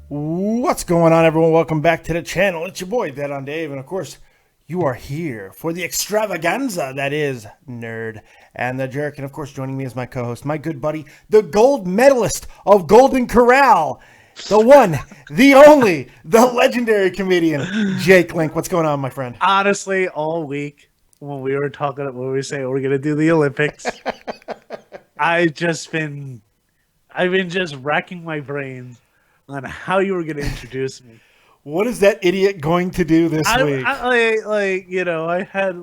What's going on, everyone? Welcome back to the channel. It's your boy, Dead on Dave, and of course, you are here for the extravaganza that is Nerd and the Jerk. And of course, joining me is my co-host, my good buddy, the gold medalist of Golden Corral, the one, the only, the legendary comedian, Jake Link. What's going on, my friend? Honestly, all week when we were talking, when we were saying we're going to do the Olympics, I've been just racking my brains on how you were going to introduce me. What is that idiot going to do this week? I had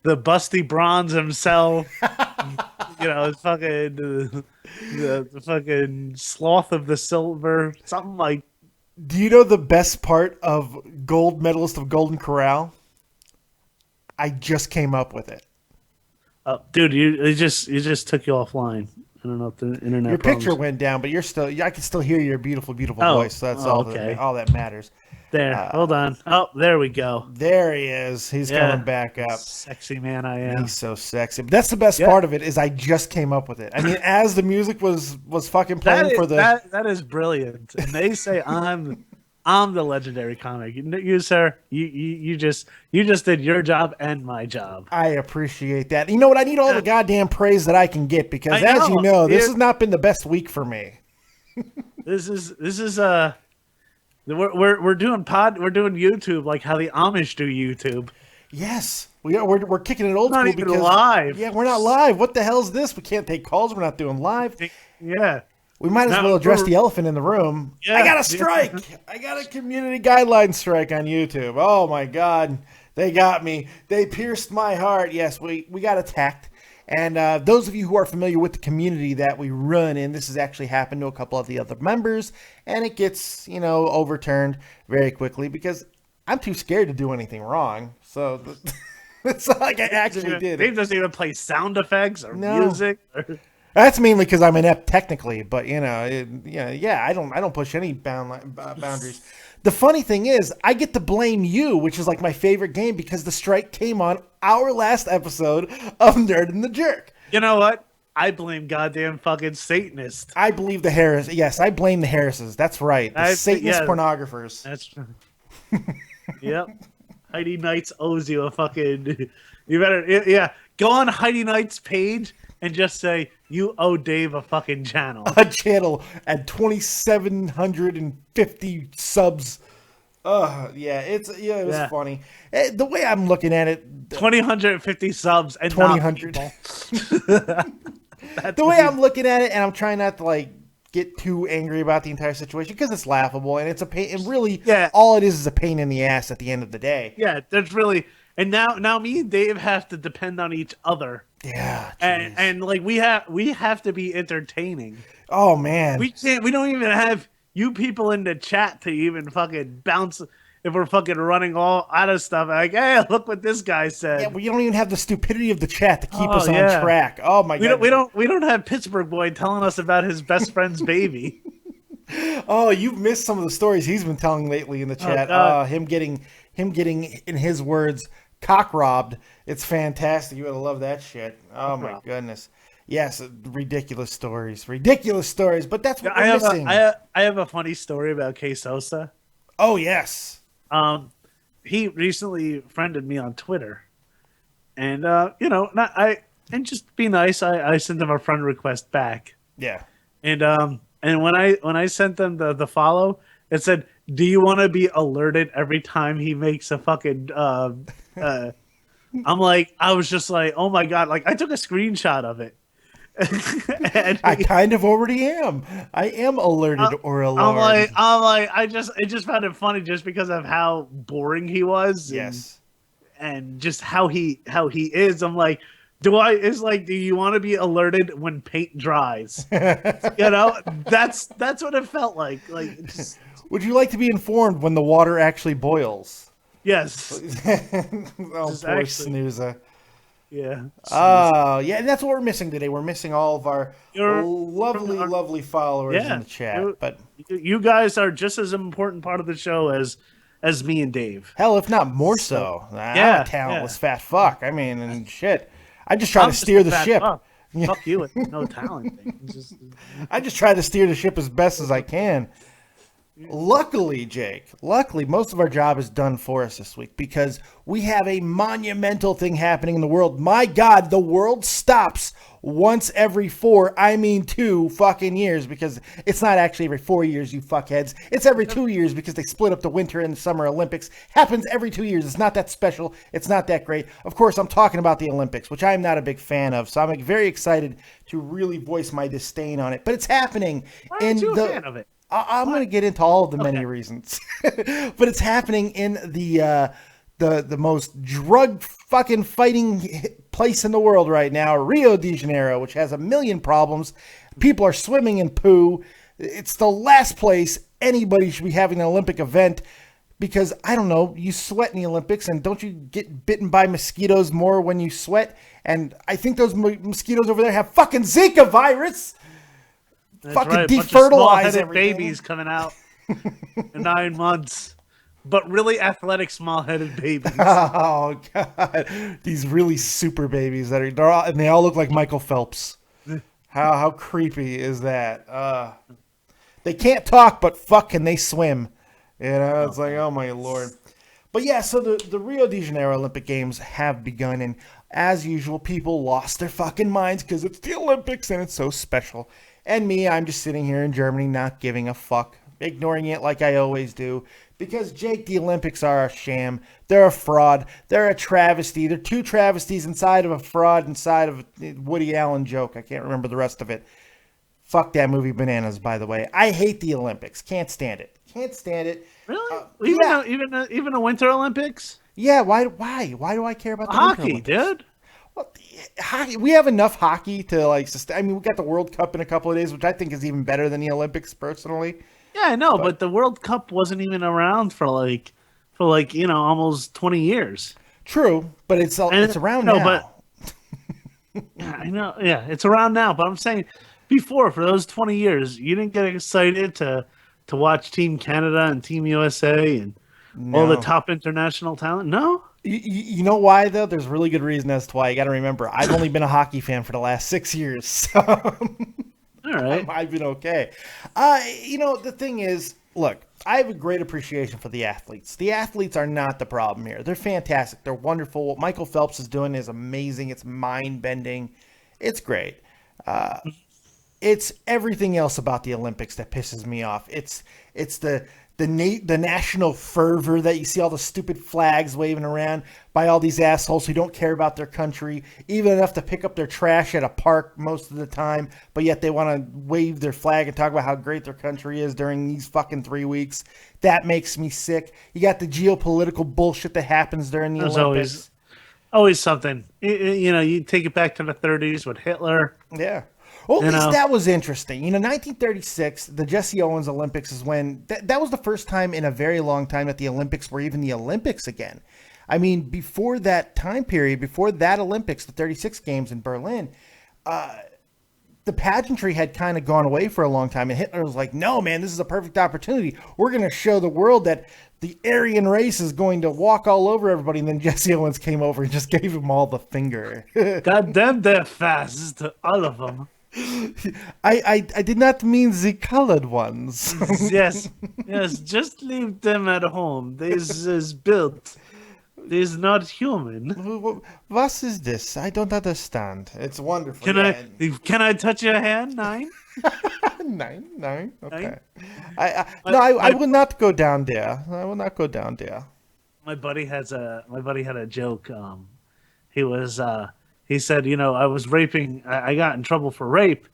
the busty bronze himself, the fucking sloth of the silver, something like. Do you know the best part of gold medalist of Golden Corral? I just came up with it. Dude, it just took you offline. I don't know if the internet. Your picture went down, but I can still hear your beautiful, beautiful voice. So that's all that matters. There, hold on. Oh, there we go. There he is. He's coming back up. Sexy man, I am. He's so sexy. But that's the best part of it is I just came up with it. I mean, as the music was fucking playing that is brilliant. And they say I'm the legendary comic. You sir, you just did your job and my job. I appreciate that. You know what? I need all the goddamn praise that I can get because, as you know, this has not been the best week for me. This is we're doing YouTube like how the Amish do YouTube. Yes, we're kicking it old school because live. Yeah, we're not live. What the hell is this? We can't take calls. We're not doing live. Yeah. We might as well address the elephant in the room. Yeah, I got a strike. I got a community guideline strike on YouTube. Oh, my God. They got me. They pierced my heart. Yes, we got attacked. And those of you who are familiar with the community that we run in, this has actually happened to a couple of the other members. And it gets, overturned very quickly because I'm too scared to do anything wrong. So it's not like I actually did. They doesn't even play sound effects or music. That's mainly because I'm inept technically, but I don't push any boundaries. The funny thing is, I get to blame you, which is like my favorite game because the strike came on our last episode of Nerd and the Jerk. You know what? I blame goddamn fucking Satanists. I believe the Harris. Yes, I blame the Harrises. That's right. The Satanist pornographers. That's yep. Heidi Knights owes you a fucking. You better go on Heidi Knight's page and just say, you owe Dave a fucking channel. A channel at 2,750 subs. It was funny. The way I'm looking at it. 2,150 subs and 2,000. The way I'm looking at it, and I'm trying not to get too angry about the entire situation because it's laughable and it's a pain. And really, all it is a pain in the ass at the end of the day. Yeah, that's really. And now me and Dave have to depend on each other. Yeah, and we have to be entertaining. Oh man, we don't even have you people in the chat to even fucking bounce if we're fucking running all out of stuff. Like, hey, look what this guy said. Yeah, we don't even have the stupidity of the chat to keep us on track. Oh my god, we don't have Pittsburgh boy telling us about his best friend's baby. Oh, you've missed some of the stories he's been telling lately in the chat. Him getting, in his words, cock robbed. It's fantastic. You would love that shit. Oh my goodness. Yes, ridiculous stories. But that's what we're missing. I have a funny story about K Sosa. Oh yes. He recently friended me on Twitter, and just be nice. I sent him a friend request back. Yeah. And when I sent them the follow, it said, "Do you want to be alerted every time he makes a fucking?" I was just like, oh my god! Like I took a screenshot of it. And I kind of already am. I am alerted or alarmed. I just found it funny just because of how boring he was. Yes. And just how he is. I'm like, do you want to be alerted when paint dries? That's what it felt like. Would you like to be informed when the water actually boils? Yes. Poor snoozer. Yeah. Oh, yeah. And that's what we're missing today. We're missing all of our lovely followers in the chat. But you guys are just as important part of the show as me and Dave. Hell, if not more so. I'm a talentless fat fuck. I mean, and shit. I just try to steer the ship. Fuck you with no talent thing. I just try to steer the ship as best as I can. Luckily, Jake, most of our job is done for us this week because we have a monumental thing happening in the world. My God, the world stops once every 2 fucking years, because it's not actually every 4 years, you fuckheads. It's every 2 years because they split up the Winter and the Summer Olympics. Happens every 2 years. It's not that special. It's not that great. Of course, I'm talking about the Olympics, which I'm not a big fan of. So I'm very excited to really voice my disdain on it. But it's happening. Why aren't you a fan of it? I'm going to get into all of the many reasons, but it's happening in the most drug fucking fighting place in the world right now, Rio de Janeiro, which has a million problems. People are swimming in poo. It's the last place anybody should be having an Olympic event because, I don't know, you sweat in the Olympics, and don't you get bitten by mosquitoes more when you sweat? And I think those mosquitoes over there have fucking Zika virus. That's fucking right, defertilize everything. Babies coming out in 9 months, but really athletic, small-headed babies. Oh God, these really super babies and they all look like Michael Phelps. How creepy is that? They can't talk, but fuck, can they swim? You know, it's like, oh my Lord. But yeah, so the Rio de Janeiro Olympic Games have begun, and as usual, people lost their fucking minds because it's the Olympics and it's so special. And me, I'm just sitting here in Germany not giving a fuck, ignoring it like I always do. Because, Jake, the Olympics are a sham. They're a fraud. They're a travesty. They're two travesties inside of a fraud, inside of a Woody Allen joke. I can't remember the rest of it. Fuck that movie Bananas, by the way. I hate the Olympics. Can't stand it. Can't stand it. Really? Even the Winter Olympics? Yeah, why do I care about the Winter Olympics? Dude. Well, hockey, we have enough hockey to sustain. I mean, we got the World Cup in a couple of days, which I think is even better than the Olympics, personally. Yeah, I know, but the World Cup wasn't even around for almost 20 years. True, but it's around now. But yeah, I know. Yeah, it's around now. But I'm saying, before, for those 20 years, you didn't get excited to watch Team Canada and Team USA and all the top international talent. No. You know why, though? There's a really good reason as to why. You got to remember, I've only been a hockey fan for the last 6 years, so all right. I've been okay. The thing is, look, I have a great appreciation for the athletes. The athletes are not the problem here. They're fantastic. They're wonderful. What Michael Phelps is doing is amazing. It's mind-bending. It's great. It's everything else about the Olympics that pisses me off. It's the national fervor that you see, all the stupid flags waving around by all these assholes who don't care about their country, even enough to pick up their trash at a park most of the time, but yet they want to wave their flag and talk about how great their country is during these fucking 3 weeks. That makes me sick. You got the geopolitical bullshit that happens during the Olympics. Always something. You take it back to the 30s with Hitler. Yeah. Well, at least that was interesting. 1936, the Jesse Owens Olympics is when that was the first time in a very long time that the Olympics were even the Olympics again. I mean, before that time period, before that Olympics, the 36 games in Berlin, the pageantry had kind of gone away for a long time. And Hitler was like, no, man, this is a perfect opportunity. We're going to show the world that the Aryan race is going to walk all over everybody. And then Jesse Owens came over and just gave them all the finger. God damn, they're fast, all of them. I did not mean the colored ones. yes, just leave them at home. This is built. This is not human. What is this? I don't understand. It's wonderful. Can I touch your hand? 9? 9. Okay. I will not go down there. I will not go down there. My buddy had a joke. He said, I was raping. I got in trouble for rape,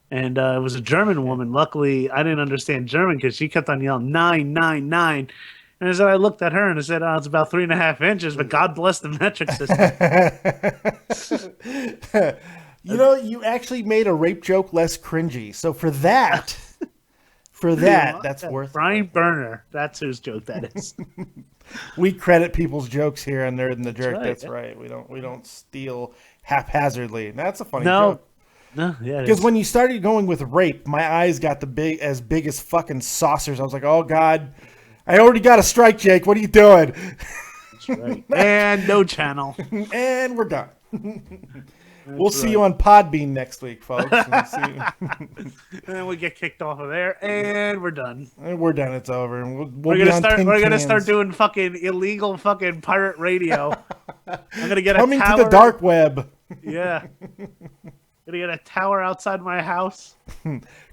and it was a German woman. Luckily, I didn't understand German because she kept on yelling 9, 9, 9. And I looked at her and I said, "Oh, it's about 3.5 inches." But God bless the metric system. You actually made a rape joke less cringy. So for that, that's worth it. Brian Berner. That's whose joke that is. We credit people's jokes here on Nerd and the Jerk. That's right. We don't steal haphazardly. That's a funny joke. No, yeah. Because when you started going with rape, my eyes got as big as fucking saucers. I was like, oh God, I already got a strike, Jake. What are you doing? That's right. And no channel. And we're done. We'll see you on Podbean next week, folks. And then we get kicked off of there, and we're done. And we're done. It's over. And we're gonna start doing fucking illegal fucking pirate radio. I'm gonna get coming a tower. to the dark web. Yeah. Gonna get a tower outside my house.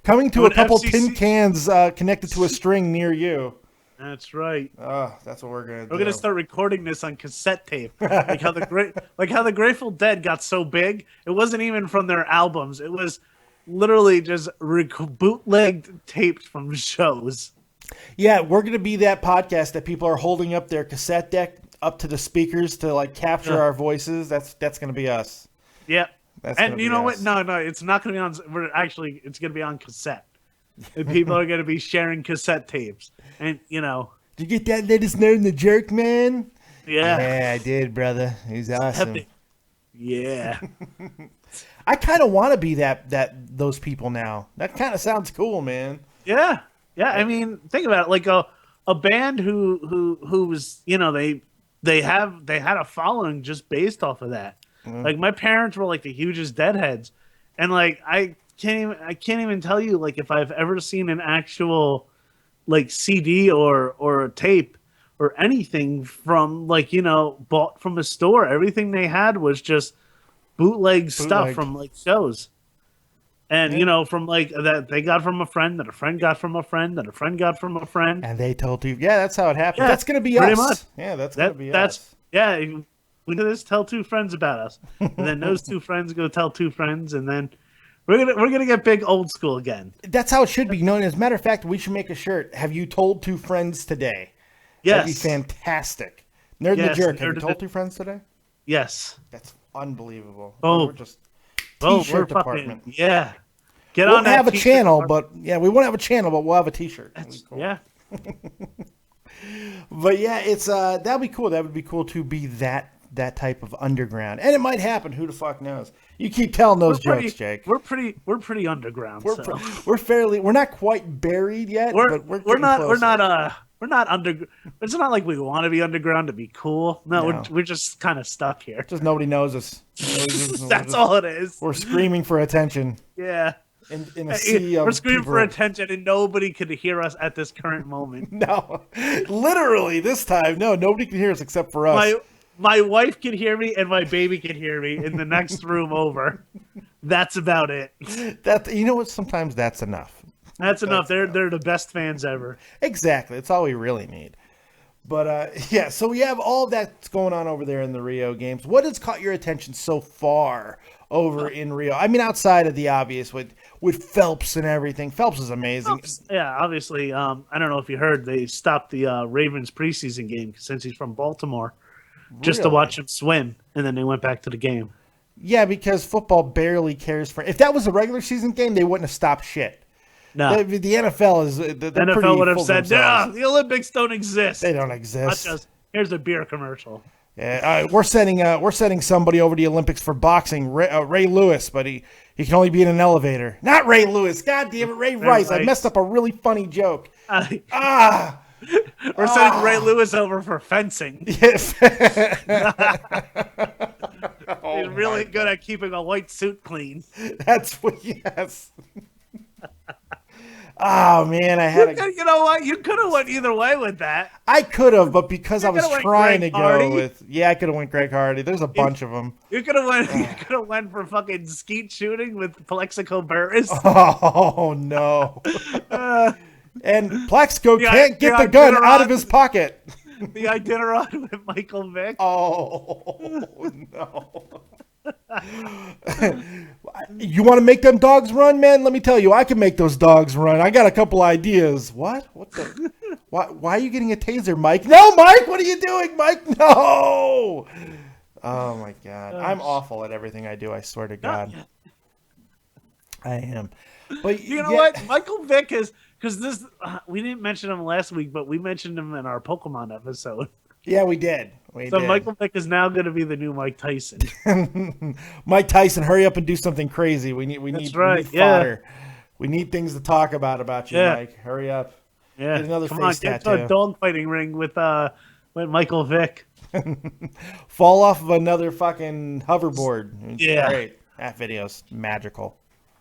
Coming to a couple tin cans connected to a string near you. That's right. Oh, that's what we're gonna do. We're gonna start recording this on cassette tape, like how the Grateful Dead got so big. It wasn't even from their albums. It was literally just bootlegged tapes from shows. Yeah, we're gonna be that podcast that people are holding up their cassette deck up to the speakers to like capture our voices. That's gonna be us. Yeah. And you know what? No, it's not gonna be on. It's gonna be on cassette. And people are going to be sharing cassette tapes. And, you know. Did you get that latest Nerd and the Jerk, man? Yeah. Yeah, I did, brother. He's awesome. Yeah. I kind of want to be those people now. That kind of sounds cool, man. Yeah. Yeah, I mean, think about it. Like a band who was, you know, they had a following just based off of that. Mm. Like, my parents were, like, the hugest Deadheads. And, like, I can't even tell you like if I've ever seen an actual like CD or a tape or anything from like, you know, bought from a store. Everything they had was just bootleg stuff from like shows. And you know, from like that they got from a friend, that a friend got from a friend, that a friend got from a friend. And they told you, yeah, that's how it happened. Yeah, that's gonna be pretty us. Much. Yeah, that's gonna be us. Yeah, we do this, tell two friends about us. And then those two friends go tell two friends, and then We're gonna get big old school again. That's how it should be known. As a matter of fact, we should make a shirt. Have you told two friends today? Yes. That'd be fantastic. Nerd and the Jerk. Have you told two friends today? Yes. That's unbelievable. Oh, we're just t-shirt department. Yeah. Get on. We'll have a channel, but yeah, we won't have a channel, but we'll have a t-shirt. Cool. Yeah. But yeah, it's that'd be cool. That would be cool to be that type of underground, and it might happen. Who the fuck knows? You keep telling those jokes, Jake. We're pretty underground. We're not quite buried yet. But we're not under. It's not like we want to be underground to be cool. No. We're just kind of stuck here. Just nobody knows us. That's all it is. We're screaming for attention. Yeah. In a sea of we're screaming for attention, and nobody could hear us at this current moment. No, literally this time, no, nobody can hear us except for us. My wife can hear me, and my baby can hear me in the next room over. That's about it. You know what? Sometimes that's enough. That's enough. They're the best fans ever. Exactly. That's all we really need. But yeah, so we have all that's going on over there in the Rio Games. What has caught your attention so far over in Rio? I mean, outside of the obvious with Phelps and everything. Phelps is amazing. Yeah, obviously. I don't know if you heard, they stopped the Ravens preseason game since he's from Baltimore. Just to watch him swim, and then they went back to the game. Yeah, because football barely cares for. If that was a regular season game, they wouldn't have stopped shit. No, the NFL is. The NFL would have said, "No, the Olympics don't exist. They don't exist." Not just, here's a beer commercial. Yeah, we're sending somebody over to the Olympics for boxing, Ray Lewis, but he can only be in an elevator. Not Ray Lewis. God damn it, Ray Rice. I messed up a really funny joke. We're sending Ray Lewis over for fencing. Yes. He's really good at keeping a white suit clean. That's what. Yes. Oh man, You know what? You could have went either way with that. I could have, but because I was trying to go with, I could have went Greg Hardy. There's a bunch of them. You could have went. You could have went for fucking skeet shooting with Plexico Burris. Oh no. And Plaxico can't get the gun out of his pocket. The Iditarod with Michael Vick. Oh, no. You want to make them dogs run, man? Let me tell you, I can make those dogs run. I got a couple ideas. What? What the? Why are you getting a taser, Mike? No, Mike, what are you doing, Mike? No. Oh, my God. I'm awful at everything I do, I swear to God. I am. But you know what? Michael Vick is... Because this, we didn't mention him last week, but we mentioned him in our Pokemon episode. Yeah, we did. Michael Vick is now going to be the new Mike Tyson. Mike Tyson, hurry up and do something crazy. We need fodder. Yeah. We need things to talk about you, Mike. Hurry up. Yeah. Get another Come face on, tattoo. Get to a dogfighting ring with Michael Vick. Fall off of another fucking hoverboard. Yeah. Great. That video's magical.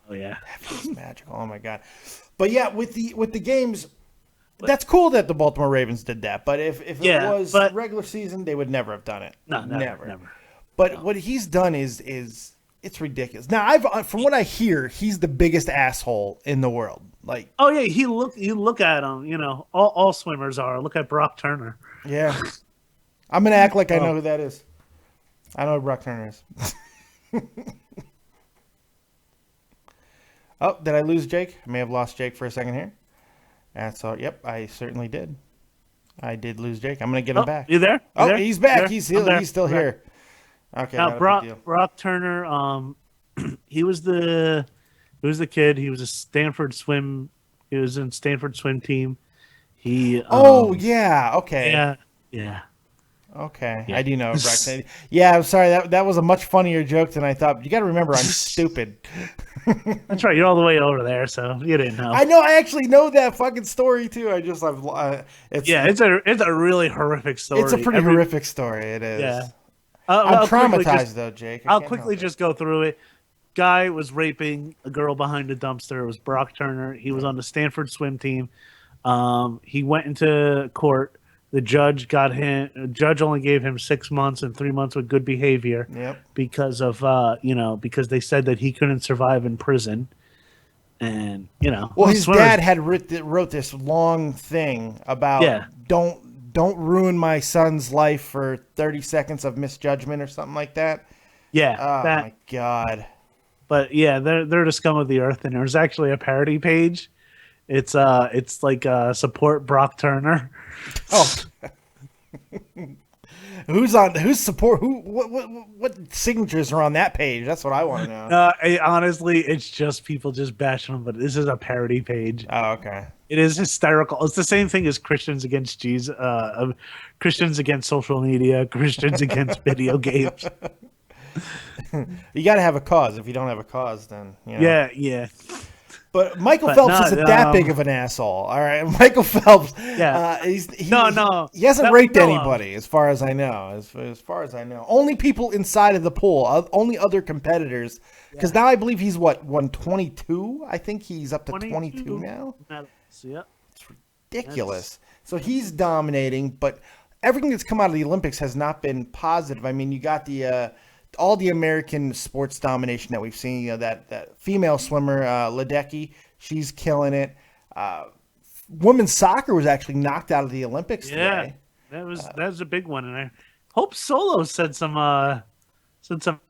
Oh yeah, that video's magical. Oh my god. But yeah, with the games, that's cool that the Baltimore Ravens did that. But if it was regular season, they would never have done it. No, never. But what he's done is it's ridiculous. Now, from what I hear, he's the biggest asshole in the world. Like, oh yeah, you look at him. You know, all swimmers are. Look at Brock Turner. Yeah, I'm gonna act like I know who that is. I know who Brock Turner is. Oh, did I lose Jake? I may have lost Jake for a second here. That's all. Yep, I certainly did. I did lose Jake. I'm gonna get him back. You there? He's back. He's still here. Okay. Now Brock Turner, he was the kid. He was a Stanford swim. He was in Stanford swim team. He. Yeah. Okay. Yeah. Okay, yeah. I do know. Yeah, I'm sorry. That was a much funnier joke than I thought. You got to remember, I'm stupid. That's right. You're all the way over there, so you didn't know. I know. I actually know that fucking story too. It's a really horrific story. It's a pretty horrific story. It is. Yeah. I'm traumatized though, Jake. I'll quickly just go through it. Guy was raping a girl behind a dumpster. It was Brock Turner. He was on the Stanford swim team. He went into court. The judge only gave him 6 months and 3 months with good behavior. Yep. Because of because they said that he couldn't survive in prison, and Well, his dad had wrote this long thing about don't ruin my son's life for 30 seconds of misjudgment or something like that. Yeah. Oh my god. But yeah, they're the scum of the earth, and there's actually a parody page. It's like support Brock Turner. Oh, what signatures are on that page? That's what I want to know. Honestly, it's just people just bashing him, but this is a parody page. Oh, okay. It is hysterical. It's the same thing as Christians against Jesus, Christians against social media, Christians against video games. You got to have a cause. If you don't have a cause, then yeah. But Michael Phelps isn't that big of an asshole. All right, Michael Phelps. Yeah. He hasn't raped anybody, as far as I know. As far as I know, only people inside of the pool, only other competitors. Because now I believe he's 122. I think he's up to 22 now. Yeah. It's ridiculous. So he's dominating, but everything that's come out of the Olympics has not been positive. I mean, you got all the American sports domination that we've seen. That female swimmer, Ledecky, she's killing it. Women's soccer was actually knocked out of the Olympics today. That was a big one. And I hope Solo said some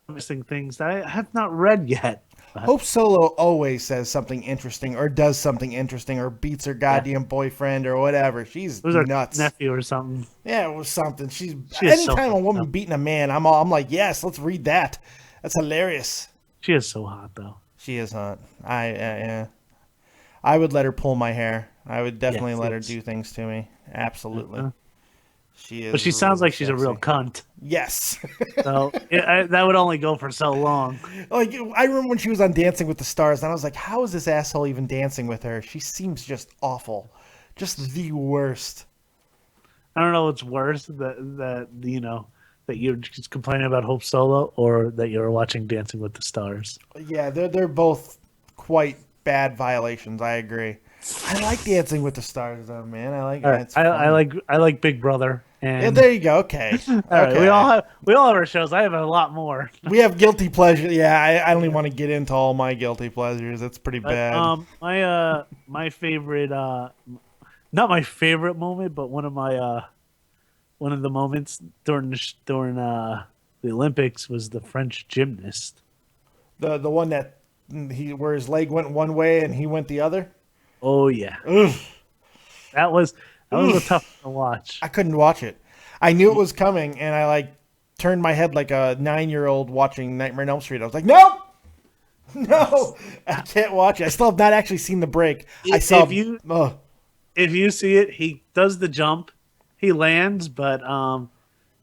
interesting things that I have not read yet. Hope Solo always says something interesting or does something interesting or beats her goddamn boyfriend or whatever. She's nuts. Her nephew or something. Yeah, it was something. Anytime a woman beating a man, I'm like, yes, let's read that. That's hilarious. She is so hot, though. She is hot. I would let her pull my hair. I would definitely let her do things to me. Absolutely. Uh-huh. She is. But she sounds like she's a real cunt. Yes. So that would only go for so long. Like, I remember when she was on Dancing with the Stars, and I was like, how is this asshole even dancing with her? She seems just awful. Just the worst. I don't know what's worse, that you're just complaining about Hope Solo or that you're watching Dancing with the Stars. Yeah, they're both quite bad violations. I agree. I like Dancing with the Stars, though, man. I like it. I like Big Brother. And yeah, there you go. Okay. Right. We all have our shows. I have a lot more. We have guilty pleasure. Yeah, I don't even want to get into all my guilty pleasures. That's pretty bad. My favorite, not my favorite moment, but one of the moments during the Olympics was the French gymnast. The one that where his leg went one way and he went the other. Oh yeah. Ugh. That was a tough one to watch. I couldn't watch it. I knew it was coming, and I turned my head like a 9-year-old watching Nightmare on Elm Street. I was like, no, I can't watch it. I still have not actually seen the break. If you see it, he does the jump, he lands, but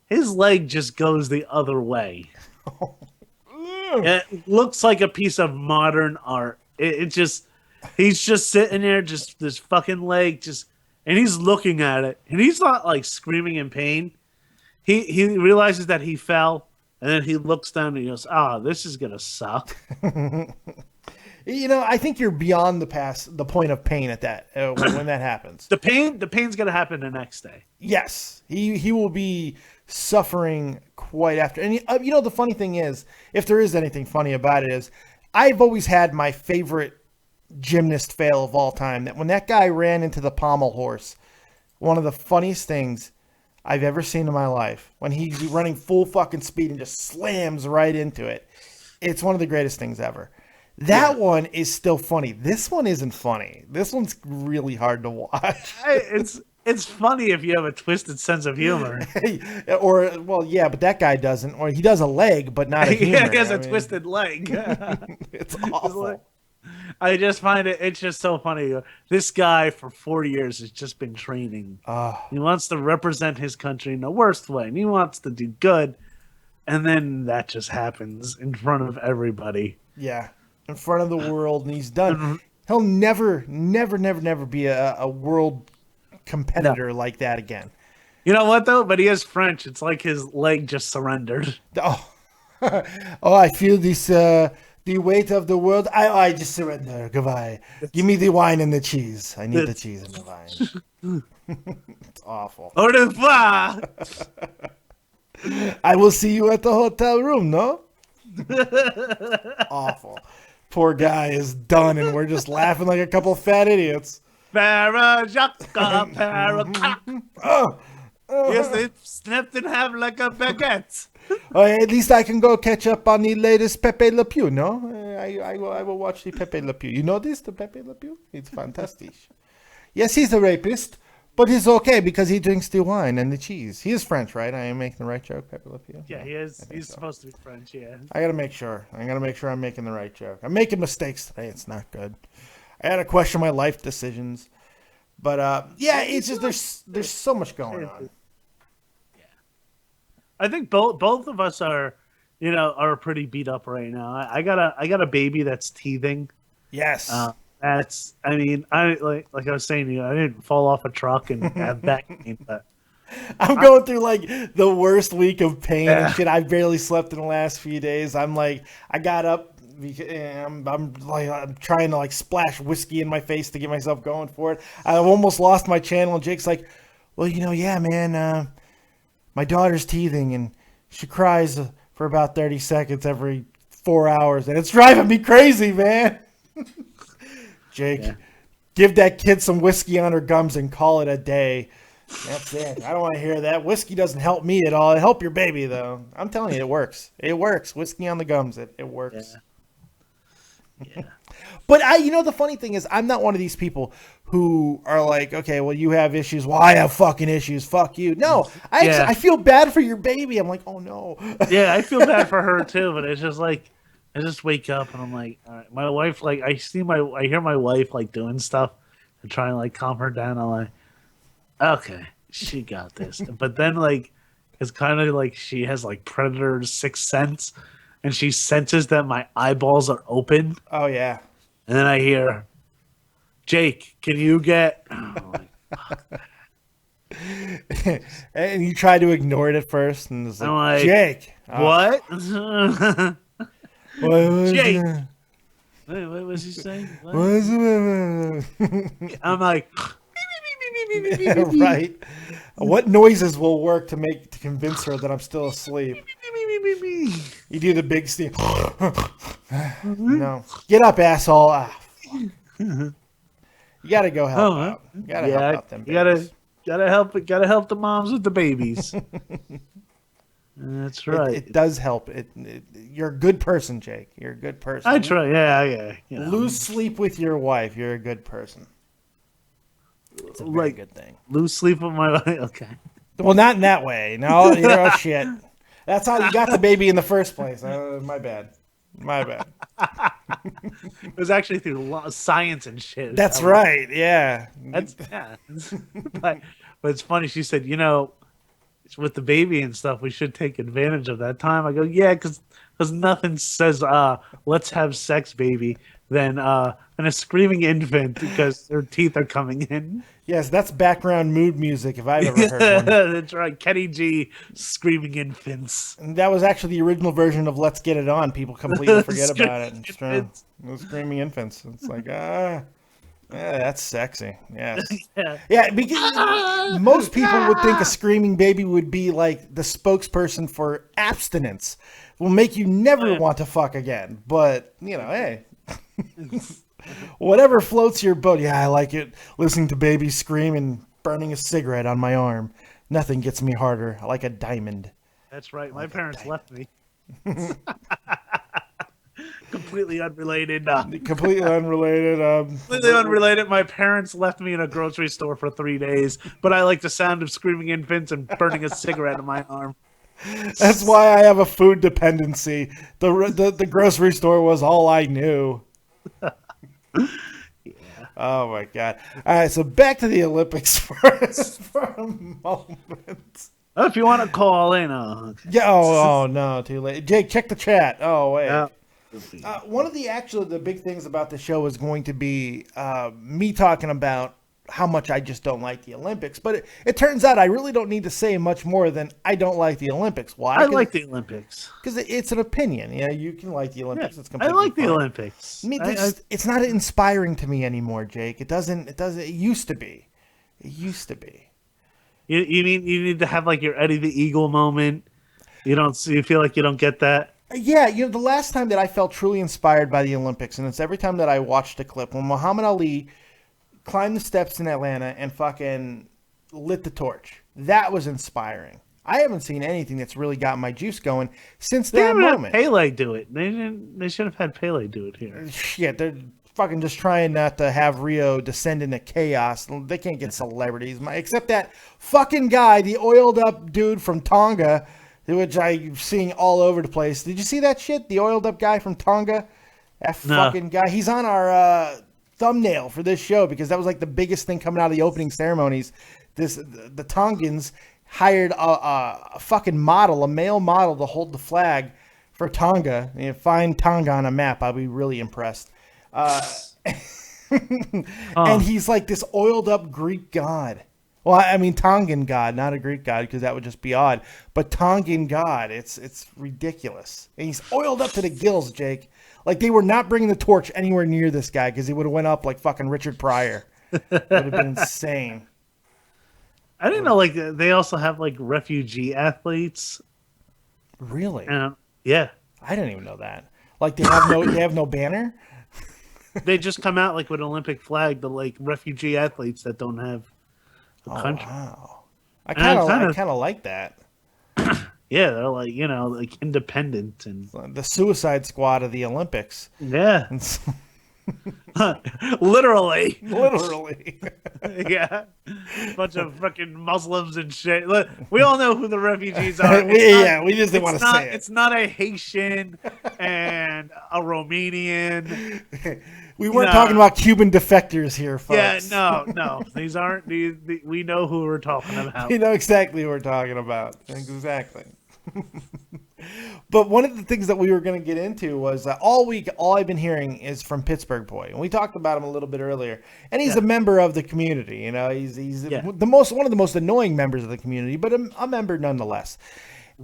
his leg just goes the other way. It looks like a piece of modern art. He's just sitting there, just this fucking leg, and he's looking at it, and he's not like screaming in pain. He realizes that he fell, And then he looks down and he goes, "Oh, this is gonna suck." I think you're beyond the point of pain at that when that happens. The pain's gonna happen the next day. Yes, he will be suffering quite after. And the funny thing is, if there is anything funny about it, is I've always had my favorite gymnast fail of all time. That when that guy ran into the pommel horse, one of the funniest things I've ever seen in my life, when he's running full fucking speed and just slams right into it. It's one of the greatest things ever. That one is still funny. This one isn't funny. This one's really hard to watch. It's funny if you have a twisted sense of humor. But that guy doesn't. Or he does a leg, but not a humor. He has a twisted leg. It's awful. I just find it's just so funny. This guy for 40 years has just been training. He wants to represent his country in the worst way, and he wants to do good. And then that just happens in front of everybody. Yeah, in front of the world, and he's done. Mm-hmm. He'll never be a world competitor like that again. You know what, though? But he is French. It's like his leg just surrendered. Oh, I feel this... the weight of the world. I just surrender. Goodbye. Give me the wine and the cheese. I need the cheese and the wine. It's awful. Au revoir. I will see you at the hotel room, no? Awful. Poor guy is done, and we're just laughing like a couple fat idiots. Yes, they snapped in half like a baguette. At least I can go catch up on the latest Pepe Le Pew, no? I will watch the Pepe Le Pew. You know this, the Pepe Le Pew? It's fantastic. Yes, he's a rapist, but he's okay because he drinks the wine and the cheese. He is French, right? I am making the right joke, Pepe Le Pew? Yeah, he is. He's supposed to be French, yeah. I gotta make sure. I'm making the right joke. I'm making mistakes today. It's not good. I gotta question my life decisions. But, it's just, there's so much going on. I think both of us are pretty beat up right now. I got a baby that's teething. Yes. I was saying to you, I didn't fall off a truck and have back pain, but I'm going through like the worst week of pain and shit. I barely slept in the last few days. I'm like, I got up. I'm trying to like splash whiskey in my face to get myself going for it. I've almost lost my channel, and Jake's like, well, man. My daughter's teething, and she cries for about 30 seconds every 4 hours, and it's driving me crazy, man. Jake, give that kid some whiskey on her gums and call it a day. That's it. I don't want to hear that. Whiskey doesn't help me at all. It help your baby, though. I'm telling you, it works. It works. Whiskey on the gums, it works. Yeah. But the funny thing is, I'm not one of these people who are like, okay, well, you have issues. Well, I have fucking issues. Fuck you. No, I feel bad for your baby. I'm like, oh no. Yeah, I feel bad for her too. But it's just like, I just wake up and I'm like, all right. My wife, like, I hear my wife like doing stuff and trying to like calm her down. I'm like, okay, she got this. But then like, it's kind of like she has like Predator's sixth sense, and she senses that my eyeballs are open. Oh yeah. And then I hear, Jake, can you get... Oh, and you try to ignore it at first, and it's like, Jake. What? Jake. What was he saying? I'm like... Right. What noises will work to convince her that I'm still asleep? You do the big steam. No. Get up, asshole. You gotta go help out. You gotta help out them babies. Gotta help the moms with the babies. That's right. It does help. You're a good person, Jake. You're a good person. I try. Yeah. Lose sleep with your wife. You're a good person. It's a very good thing. Lose sleep with my wife. Okay. Well, not in that way. No, you're shit. That's how you got the baby in the first place. My bad. It was actually through science and shit. That's right. Yeah. But it's funny. She said, with the baby and stuff, we should take advantage of that time. I go, yeah, because nothing says, let's have sex, baby, than a screaming infant because their teeth are coming in. Yes, that's background mood music if I've ever heard one. That's right, Kenny G, screaming infants. And that was actually the original version of "Let's Get It On." People completely forget about it. Screaming infants. It's like yeah, that's sexy. Yes. Yeah, because most people would think a screaming baby would be like the spokesperson for abstinence. Will make you never want to fuck again. But, hey. Whatever floats your boat. Yeah, I like it. Listening to babies scream and burning a cigarette on my arm. Nothing gets me harder. I like a diamond. That's right. My parents left me. Completely unrelated. Completely unrelated. Completely unrelated. My parents left me in a grocery store for 3 days, but I like the sound of screaming infants and burning a cigarette on my arm. That's why I have a food dependency. The grocery store was all I knew. Yeah. Oh my god! All right, so back to the Olympics for a moment. Oh, if you want to call in, yeah. Oh no, too late. Jake, check the chat. Oh wait. Yeah. One of the big things about the show is going to be me talking about how much I just don't like the Olympics. But it turns out I really don't need to say much more than I don't like the Olympics. Why? I like the Olympics. Because it's an opinion. You can like the Olympics. Yeah, it's completely I like fine. the Olympics. It's not inspiring to me anymore, Jake. It used to be. It used to be. You mean you need to have like your Eddie the Eagle moment? You feel like you don't get that? Yeah, the last time that I felt truly inspired by the Olympics, and it's every time that I watched a clip, when Muhammad Ali climbed the steps in Atlanta and fucking lit the torch. That was inspiring. I haven't seen anything that's really got my juice going since that moment. Pele do it. They should have had Pele do it here. Shit, they're fucking just trying not to have Rio descend into chaos. They can't get celebrities, except that fucking guy, the oiled up dude from Tonga, which I'm seeing all over the place. Did you see that shit? The oiled up guy from Tonga? That fucking guy. He's on our thumbnail for this show because that was like the biggest thing coming out of the opening ceremonies. The Tongans hired a fucking model, a male model, to hold the flag for Tonga. Find Tonga on a map. I'll be really impressed. And he's like this oiled up Greek god. Well, I mean Tongan god, not a Greek god, because that would just be odd. But Tongan god, it's ridiculous. And he's oiled up to the gills, Jake. Like they were not bringing the torch anywhere near this guy because he would have went up like fucking Richard Pryor. It would have been insane. I didn't know like they also have like refugee athletes. Really? Yeah. I didn't even know that. Like they have no banner. They just come out like with an Olympic flag, the like refugee athletes that don't have a country. Wow. I kind of like that. Yeah, they're like, like independent and the Suicide Squad of the Olympics. Yeah. Literally. Yeah. Bunch of fucking Muslims and shit. Look, we all know who the refugees are. We just didn't want to say it. It's not a Haitian and a Romanian. We weren't talking about Cuban defectors here, folks. Yeah, no. These aren't we know who we're talking about. You know exactly who we're talking about. Exactly. But one of the things that we were going to get into was all week, all I've been hearing is from Pittsburgh Boy, and we talked about him a little bit earlier. And he's a member of the community. He's one of the most annoying members of the community, but a member nonetheless.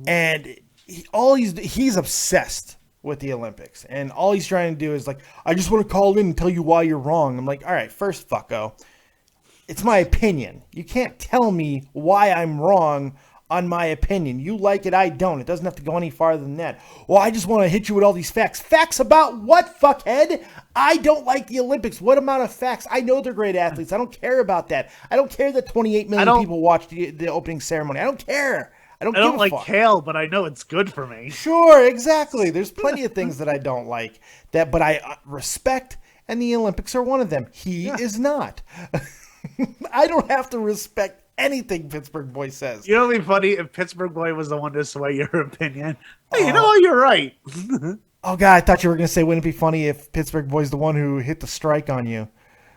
And he's obsessed with the Olympics, and all he's trying to do is like, I just want to call in and tell you why you're wrong. I'm like, all right, first, fucko, it's my opinion. You can't tell me why I'm wrong on my opinion. You like it, I don't. It doesn't have to go any farther than that. Well, I just want to hit you with all these facts. Facts about what, fuckhead? I don't like the Olympics. What amount of facts? I know they're great athletes. I don't care about that. I don't care that 28 million people watched the opening ceremony. I don't care. I don't like kale, but I know it's good for me. Sure, exactly. There's plenty of things that I don't like, but I respect, and the Olympics are one of them. He is not. I don't have to respect anything Pittsburgh Boy says. It'd be funny if Pittsburgh Boy was the one to sway your opinion. Hey, you're right. Oh, God, I thought you were going to say, wouldn't it be funny if Pittsburgh Boy's the one who hit the strike on you?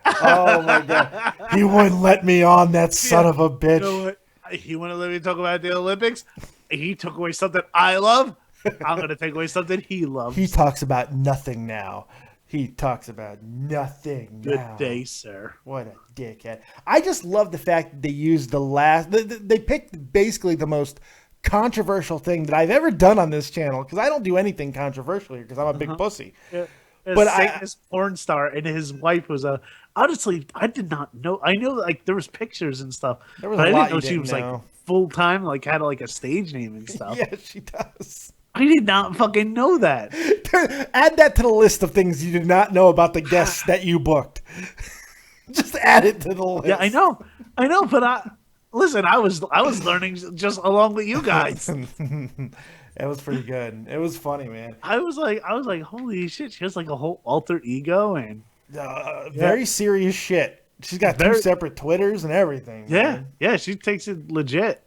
Oh, my God. He wouldn't let me on, that son of a bitch. You know what? He wouldn't let me talk about the Olympics. He took away something I love. I'm going to take away something he loves. He talks about nothing now. He talks about nothing. Good now. day, sir. What a dickhead. I just love the fact that they used they picked basically the most controversial thing that I've ever done on this channel, because I don't do anything controversial here because I'm a big pussy. Yeah. But Satanist porn star, and his wife was a. Honestly, I did not know. I know like there was pictures and stuff, There was but a I lot didn't know you she didn't was know. like full time, like had like a stage name and stuff. Yeah, she does. I did not fucking know that. Add that to the list of things you did not know about the guests that you booked. Just add it to the list. Yeah, I know, but listen. I was learning just along with you guys. It was pretty good. It was funny, man. I was like, holy shit! She has like a whole alter ego and Very serious shit. She's got two separate Twitters and everything. Yeah, man. yeah, she takes it legit.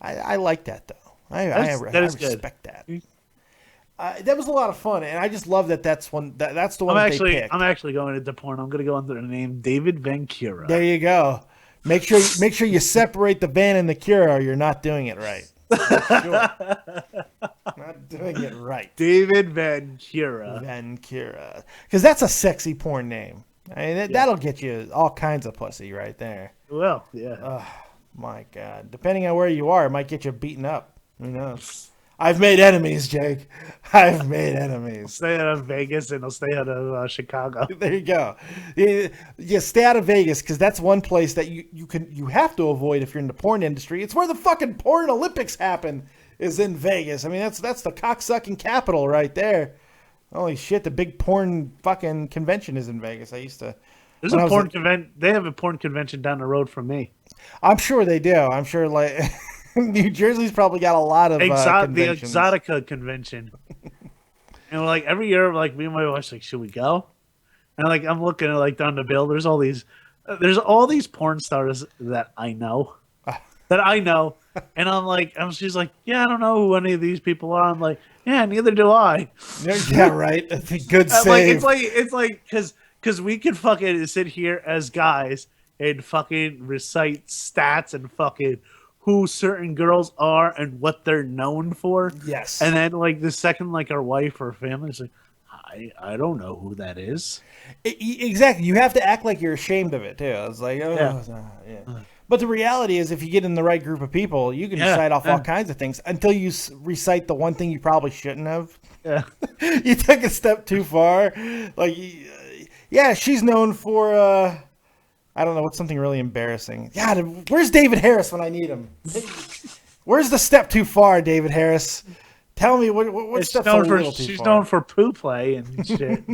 I like that though. I respect that. That was a lot of fun, and I just love that. That's the one they picked. I'm actually going into porn. I'm going to go under the name David Vancura. There you go. Make sure you separate the Van and the Cura, or you're not doing it right. Not doing it right. David Vancura. Vancura. Because that's a sexy porn name. I mean, that'll get you all kinds of pussy right there. Well, yeah. Oh, my God. Depending on where you are, it might get you beaten up. Who knows? I've made enemies, Jake. I've made enemies. I'll stay out of Vegas and I'll stay out of Chicago. There you go. You stay out of Vegas, because that's one place that you have to avoid if you're in the porn industry. It's where the fucking porn Olympics happen, is in Vegas. I mean, that's the cocksucking capital right there. Holy shit, the big porn fucking convention is in Vegas. I used to. There's a porn convention. They have a porn convention down the road from me. I'm sure they do. I'm sure like New Jersey's probably got a lot of the conventions. Exotica convention. And like every year, like me and my wife's like, should we go? And like I'm looking at like down the bill. There's all these porn stars that I know. And I'm like, she's like, yeah, I don't know who any of these people are. I'm like, yeah, neither do I. Yeah, right. That's a good save. It's like because we could fucking sit here as guys and fucking recite stats and fucking who certain girls are and what they're known for. Yes. And then like the second like our wife or family is like, I don't know who that is. Exactly. You have to act like you're ashamed of it too. It's like, yeah. But the reality is, if you get in the right group of people, you can recite off all kinds of things until you recite the one thing you probably shouldn't have. Yeah. You took a step too far. Like, yeah, she's known for, I don't know, what's something really embarrassing. God, where's David Harris when I need him? Where's the step too far, David Harris? Tell me what step's a little too far. She's known for poo play and shit.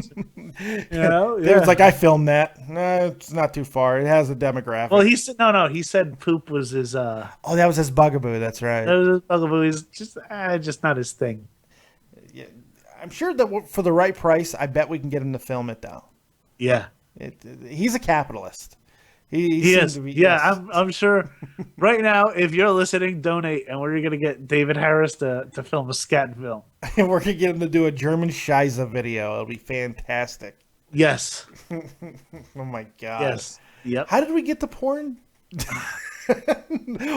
David's like, I filmed that. No, it's not too far. It has a demographic. Well, he said no. He said poop was his. Oh, that was his bugaboo. That's right. That was his bugaboo. He's just not his thing. Yeah, I'm sure that for the right price, I bet we can get him to film it though. Yeah, he's a capitalist. He is. I'm sure. Right now, if you're listening, donate, and we're gonna get David Harris to film a scat film. And we're gonna get him to do a German Scheisse video. It'll be fantastic. Yes. Oh my god. Yes. Yep. How did we get to porn?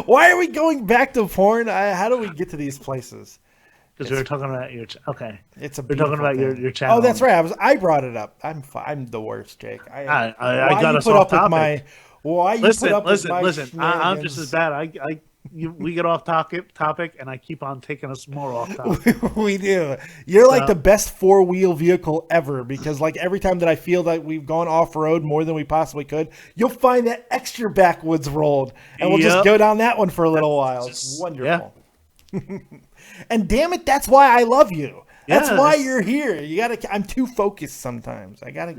Why are we going back to porn? How do we get to these places? Because we were talking about your we're talking about your channel. Oh, that's right. I brought it up. I'm the worst, Jake. I got us off topic. Listen. I'm just as bad. We get off topic, and I keep on taking us more off topic. We do. You're like the best 4-wheel vehicle ever, because like every time that I feel that we've gone off road more than we possibly could, you'll find that extra backwoods rolled, and we'll just go down that one for a little while. It's wonderful. Yeah. And damn it, that's why I love you. That's why you're here. I'm too focused sometimes. We gotta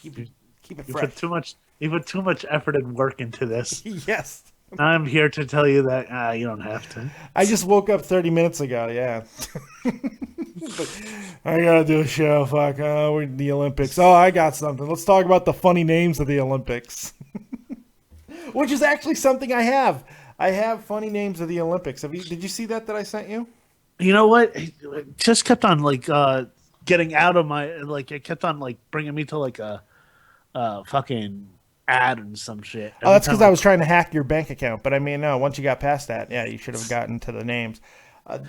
keep it fresh. You put too much effort and work into this. Yes. I'm here to tell you that you don't have to. I just woke up 30 minutes ago. Yeah. I gotta do a show. Fuck. We're in the Olympics. Oh, I got something. Let's talk about the funny names of the Olympics. Which is actually something I have. I have funny names of the Olympics. Did you see that I sent you? You know what? It just kept on like getting out of my like. It kept on like bringing me to like a fucking ad and some shit. Oh, that's because I was trying to hack your bank account. But I mean, no. Once you got past that, yeah, you should have gotten to the names.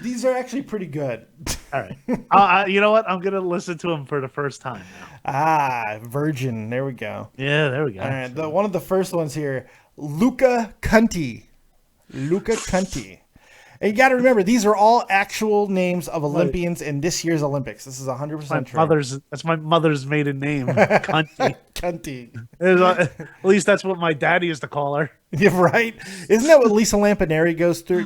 These are actually pretty good. All right. You know what? I'm gonna listen to them for the first time now. Virgin. There we go. Yeah, there we go. All right. One of the first ones here, Luca Cunti. Luca Cunti. And you got to remember, these are all actual names of Olympians in this year's Olympics. This is 100% true. That's my mother's maiden name, Cunty. Cunty. At least that's what my dad used to call her. Yeah, right. Isn't that what Lisa Lampanelli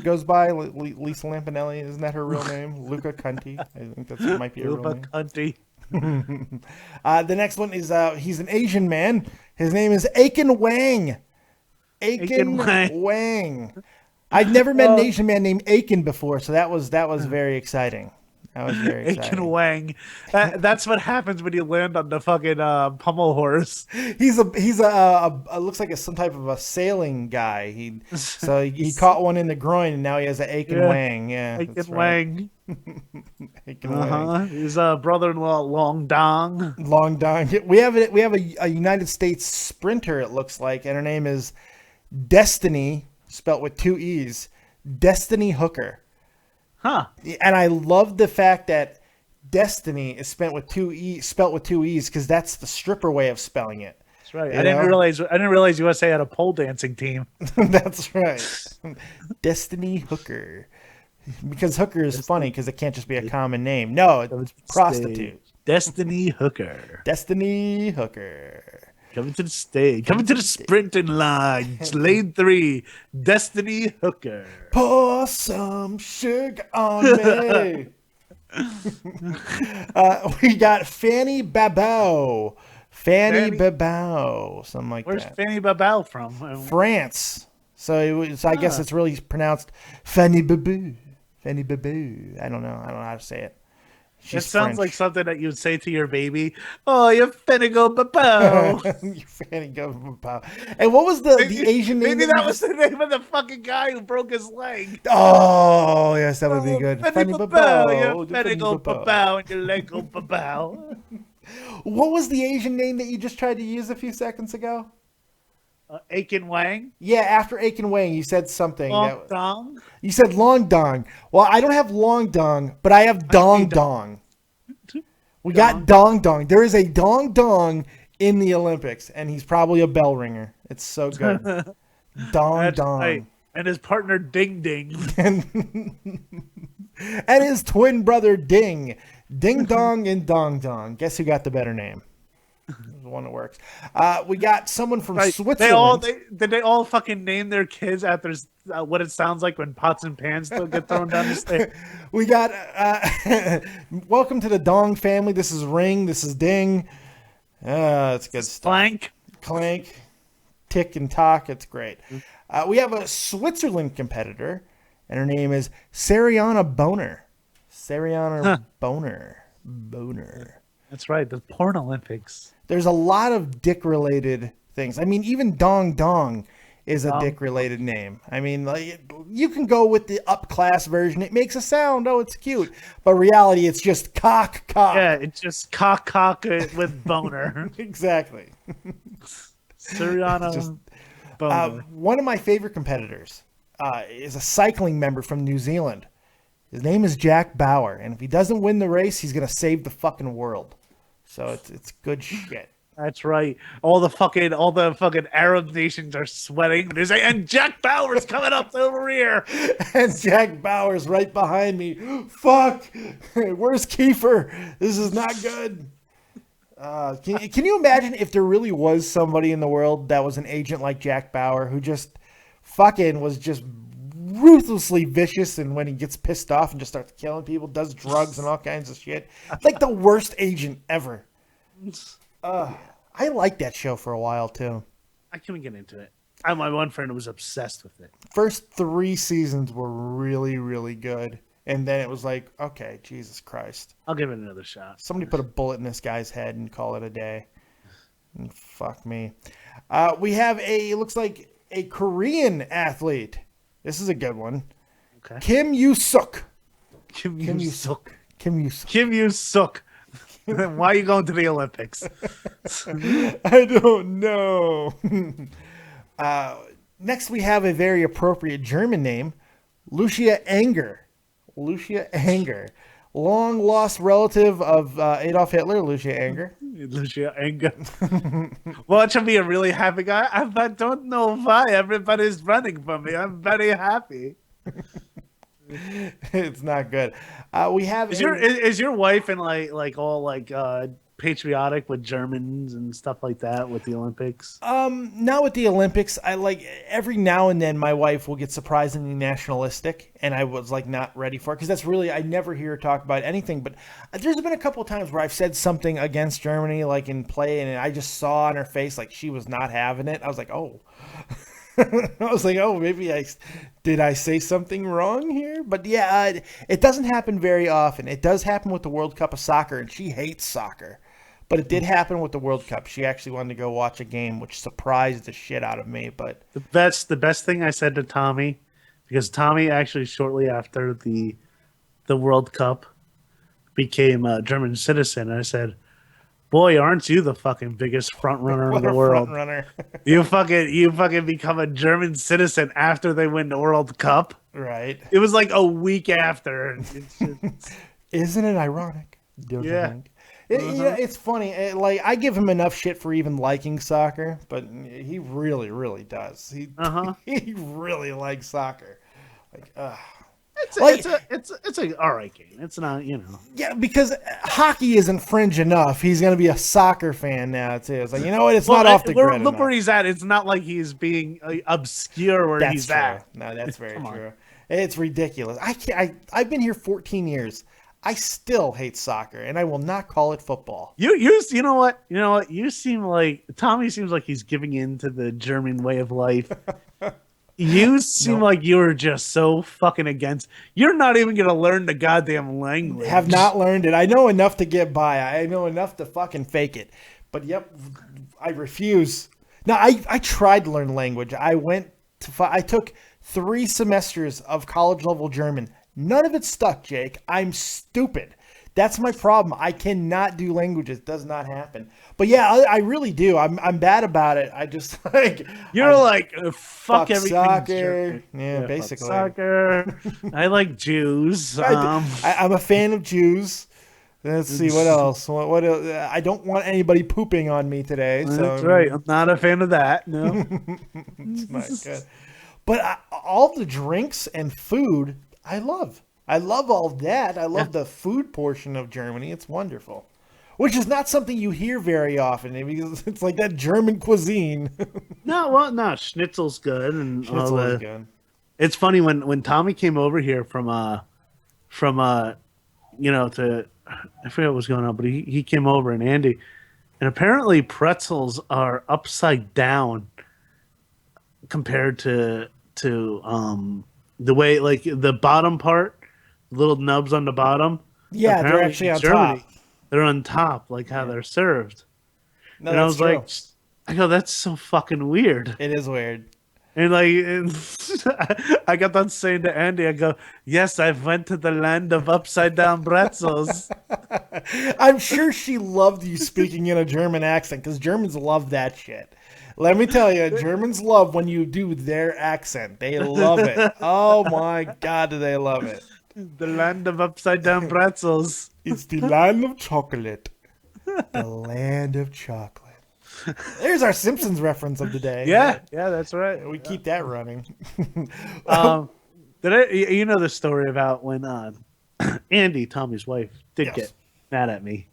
goes by? Lisa Lampanelli, isn't that her real name? Luca Cunti. I think that might be her real name. Cunty. The next one is he's an Asian man. His name is Aiken Wang. Aiken Wang. I'd never met an Asian man named Aiken before, so that was very exciting. That was very exciting. Aiken Wang. That's what happens when you land on the fucking pommel horse. He's a looks like some type of a sailing guy. He caught one in the groin, and now he has an Aiken Wang. Yeah, Aiken Wang. Aiken Wang. His brother-in-law Long Dong. Long Dong. We have a United States sprinter. It looks like, and her name is Destiny. Spelt with 2 E's, Destiny Hooker. Huh. And I love the fact that Destiny is spelt with 2 E's because that's the stripper way of spelling it. That's right. I didn't realize USA had a pole dancing team. That's right. Destiny Hooker. Because Hooker is funny because it can't just be a common name. No, it's prostitute. Destiny Hooker. Destiny Hooker. Coming to the stage. Coming to the sprinting line. It's lane 3. Destiny Hooker. Pour some sugar on me. We got Fanny Babau. Fanny Babau. Something like Where's that. Where's Fanny Babau from? France. So I guess it's really pronounced Fanny Babau. Fanny Babau. I don't know how to say it. It sounds like something that you'd say to your baby. Oh, you're finna go babao. You're finna go babao. And what was the Asian name? Maybe that was the name of the fucking guy who broke his leg. Oh, yes, that would be good. Finna babao. You're finna go babao and your leg go babao. What was the Asian name that you just tried to use a few seconds ago? Aiken Wang? Yeah, after Aiken Wang, you said something. Long Dong? You said Long Dong. Well, I don't have Long Dong, but I have Dong Dong. We got Dong Dong. There is a Dong Dong in the Olympics, and he's probably a bell ringer. It's so good. Dong Dong. Right. And his partner Ding Ding. And his twin brother Ding. Ding Dong and Dong Dong. Guess who got the better name? The one that works. We got someone from Switzerland. Did they all fucking name their kids after what it sounds like when pots and pans still get thrown down the stairs? We got welcome to the Dong family. This is Ring. This is Ding. It's good stuff. Clank, tick and talk. It's great. We have a Switzerland competitor, and her name is Sariana Boner. Sariana Boner. That's right, the porn Olympics. There's a lot of dick-related things. I mean, even Dong Dong is a dick-related name. I mean, like, you can go with the up-class version. It makes a sound. Oh, it's cute. But reality, it's just cock. Yeah, it's just cock with boner. Exactly. Suriano Boner. One of my favorite competitors is a cycling member from New Zealand. His name is Jack Bauer. And if he doesn't win the race, he's going to save the fucking world. So it's good shit. That's right. All the fucking Arab nations are sweating. And Jack Bauer's coming up over here. And Jack Bauer's right behind me. Fuck. Where's Kiefer? This is not good. Can you imagine if there really was somebody in the world that was an agent like Jack Bauer who just fucking was just ruthlessly vicious, and when he gets pissed off and just starts killing people, does drugs and all kinds of shit. Like the worst agent ever. I liked that show for a while too. I couldn't get into it. My one friend was obsessed with it. First 3 seasons were really, really good. And then it was like, okay, Jesus Christ. I'll give it another shot. Somebody put a bullet in this guy's head and call it a day. And fuck me. We have it looks like a Korean athlete. This is a good one. Okay. Kim Yoo-suk. Kim Yoo-suk. Why are you going to the Olympics? I don't know. Next, we have a very appropriate German name, Lucia Anger. Lucia Anger, long lost relative of Adolf Hitler, Lucia Anger. Lucia Anger. Watch him be a really happy guy. I don't know why everybody's running from me. I'm very happy. It's not good. We have is your wife and like all like patriotic with Germans and stuff like that with the Olympics? Not with the Olympics. I like every now and then my wife will get surprisingly nationalistic, and I was like not ready for it because that's really, I never hear her talk about anything. But there's been a couple of times where I've said something against Germany, like in play, and I just saw on her face like she was not having it. I was like, oh. I was like, oh, maybe did I say something wrong here? But yeah, it doesn't happen very often. It does happen with the World Cup of soccer, and she hates soccer. But it did happen with the World Cup. She actually wanted to go watch a game, which surprised the shit out of me. But the best thing I said to Tommy, because Tommy actually shortly after the World Cup became a German citizen, I said, boy, aren't you the fucking biggest front runner in the world? Front runner. you fucking become a German citizen after they win the World Cup. Right. It was like a week after. Isn't it ironic? Don't you think? It's funny. Like I give him enough shit for even liking soccer, but he really, really does. He really likes soccer. Like, It's a all right game. It's not, Yeah, because hockey isn't fringe enough. He's going to be a soccer fan now too. It's like, you know what? It's not off the grid. Look where he's at. It's not like he's being obscure where that's he's true. at. No, that's very true. It's ridiculous. I've been here 14 years. I still hate soccer, and I will not call it football. You know what? You seem like Tommy seems like he's giving in to the German way of life. You seem like you were just so fucking against. You're not even going to learn the goddamn language. Have not learned it. I know enough to get by. I know enough to fucking fake it. But yep, I refuse. Now, I tried to learn language. I took 3 semesters of college level German. None of it stuck, Jake. I'm stupid. That's my problem. I cannot do languages. It does not happen. But yeah, I really do. I'm bad about it. I just like fuck everything. Soccer. Yeah, basically. Soccer. I like Jews. I'm a fan of Jews. Let's see what else. What else? I don't want anybody pooping on me today. So. That's right. I'm not a fan of that. No, it's not good. But all the drinks and food, I love. I love all that. I love the food portion of Germany. It's wonderful. Which is not something you hear very often because it's like that German cuisine. No, schnitzel's good and Schnitzel is good. It's funny when Tommy came over here from I forget what was going on, but he came over and Andy, and apparently pretzels are upside down compared to the way like the bottom part, little nubs on the bottom. Yeah, apparently they're actually on top. They're on top, like how they're served. No, and I was true. like, I go, that's so fucking weird. It is weird. And I got done saying to Andy, I go, yes, I went to the land of upside down pretzels. I'm sure she loved you speaking in a German accent because Germans love that shit. Let me tell you, Germans love when you do their accent. They love it. Oh my God, do they love it. The land of upside down pretzels. It's the land of chocolate. The land of chocolate. There's our Simpsons reference of the day. Yeah, that's right. We keep that running. You know the story about when Andy, Tommy's wife, did get mad at me?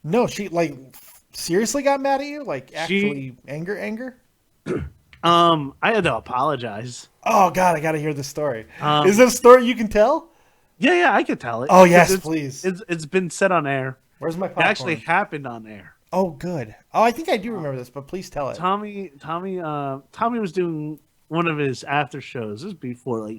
No, she seriously got mad at you? Like actually anger? I had to apologize. Oh God, I got to hear the story. Is it a story you can tell? Yeah, I could tell it. Oh yes, please. It's been said on air. Where's my popcorn? It actually happened on air. Oh, good. Oh, I think I do remember this, but please tell it. Tommy was doing one of his after shows. This was before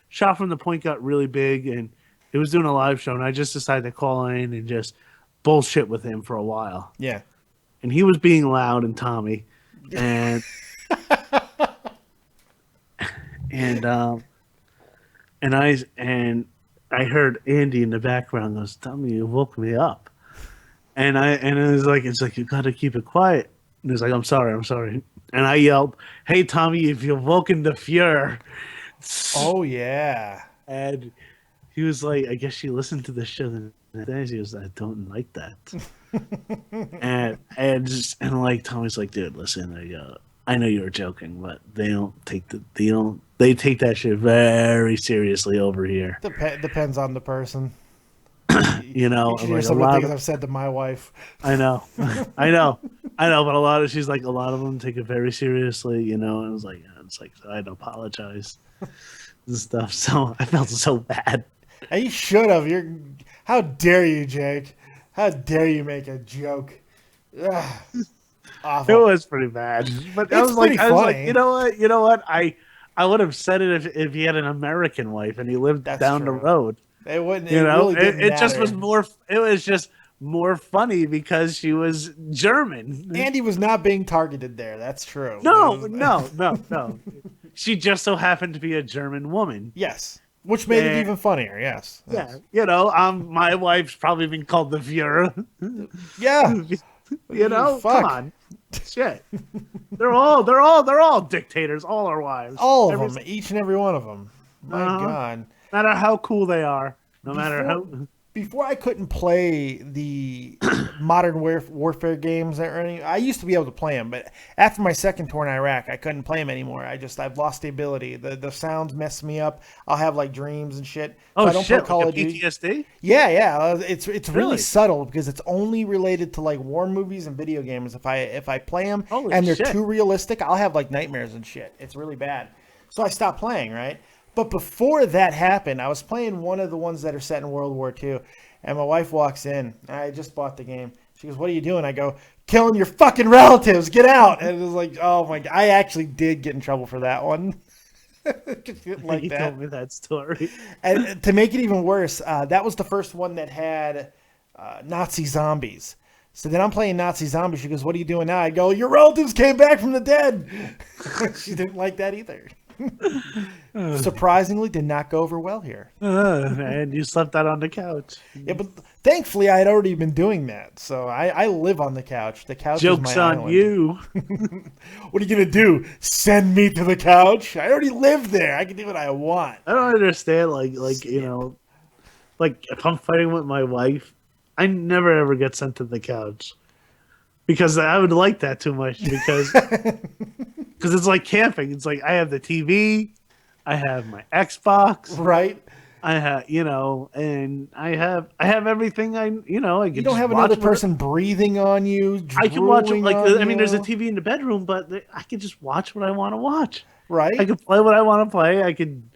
Shot from the Point got really big, and it was doing a live show, and I just decided to call in and just bullshit with him for a while. Yeah. And he was being loud, and Tommy, and I heard Andy in the background goes, "Tommy, you woke me up." And it's like you got to keep it quiet. And he's like, I'm sorry. And I yelled, "Hey Tommy, if you're woken the Fuhrer." Oh yeah. And he was like, I guess she listened to the show the next day. She was like, I don't like that. and like Tommy's like, dude, listen, I know you were joking, but they take that shit very seriously over here. Depends on the person. You know, you should hear some of the things I've said to my wife. I know, but a lot of them take it very seriously, you know. And it's like I'd apologize and stuff. So I felt so bad. And you should have. How dare you, Jake? How dare you make a joke? Ugh, awful. It was pretty bad, but I was like, you know what? I would have said it if he had an American wife and he lived down the road. It wouldn't. You know, really didn't it just matter. was more. It was just more funny because she was German. Andy was not being targeted there. That's true. No. She just so happened to be a German woman. Yes, which made it even funnier. Yes. Yeah, you know, my wife's probably been called the Fuhrer. Yeah. You know, Fuck. come on, shit. They're all dictators. All our wives. All of them. Each and every one of them. My God. No matter how cool they are, Before I couldn't play the modern warfare games or anything, I used to be able to play them, but after my second tour in Iraq, I couldn't play them anymore. I've lost the ability. The sounds mess me up. I'll have like dreams and shit. Oh, so I don't shit, play Call like of Duty. PTSD? Yeah. It's really Really? subtle because it's only related to like war movies and video games. If I play them and they're shit. too realistic, I'll have like nightmares and shit. It's really bad. So I stopped playing, right? But before that happened, I was playing one of the ones that are set in World War II, and my wife walks in. I just bought the game. She goes, "What are you doing?" I go, "Killing your fucking relatives. Get out!" And it was like, oh my God. I actually did get in trouble for that one. Like You told me that story. And to make it even worse, that was the first one that had Nazi zombies. So then I'm playing Nazi zombies. She goes, "What are you doing now?" I go, "Your relatives came back from the dead." She didn't like that either. Surprisingly, did not go over well here. And you slept out on the couch. Yeah, but thankfully I had already been doing that, so I live on the couch. The couch Joke's is my on island. you. What are you gonna do? Send me to the couch? I already live there. I can do what I want. I don't understand, like you know, like if I'm fighting with my wife, I never ever get sent to the couch because I would like that too much because it's like camping. It's like I have the TV, I have my Xbox, Right? I have and I have everything. I can. You don't have another person breathing on you. I can watch it drooling like on I mean, there's a you. TV in the bedroom, but I can just watch what I want to watch. Right? I can play what I want to play. I can,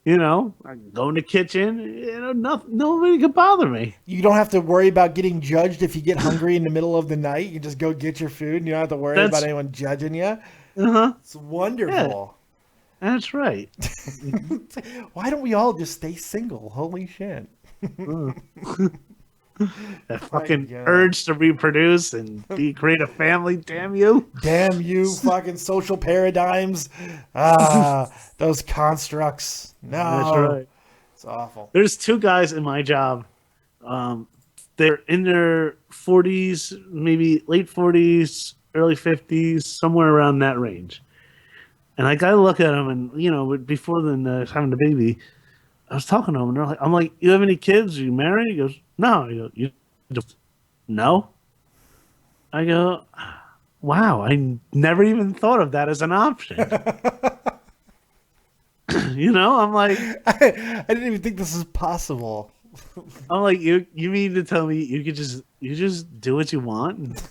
I can go in the kitchen. Nobody can bother me. You don't have to worry about getting judged if you get hungry in the middle of the night. You just go get your food, and you don't have to worry about anyone judging you. It's wonderful. That's right. Why don't we all just stay single? Holy shit. That fucking urge to reproduce and create a family, damn you. Damn you, fucking social paradigms. Those constructs. No. That's right. It's awful. There's two guys in my job. They're in their 40s, maybe late 40s, early 50s, somewhere around that range. And I gotta look at them, and before then having the baby, I was talking to them, and I'm like, "You have any kids? Are you married?" He goes, "No." I go, "You don't?" "No." I go, "Wow, I never even thought of that as an option." I'm like, I didn't even think this is possible. I'm like, you mean to tell me you just do what you want?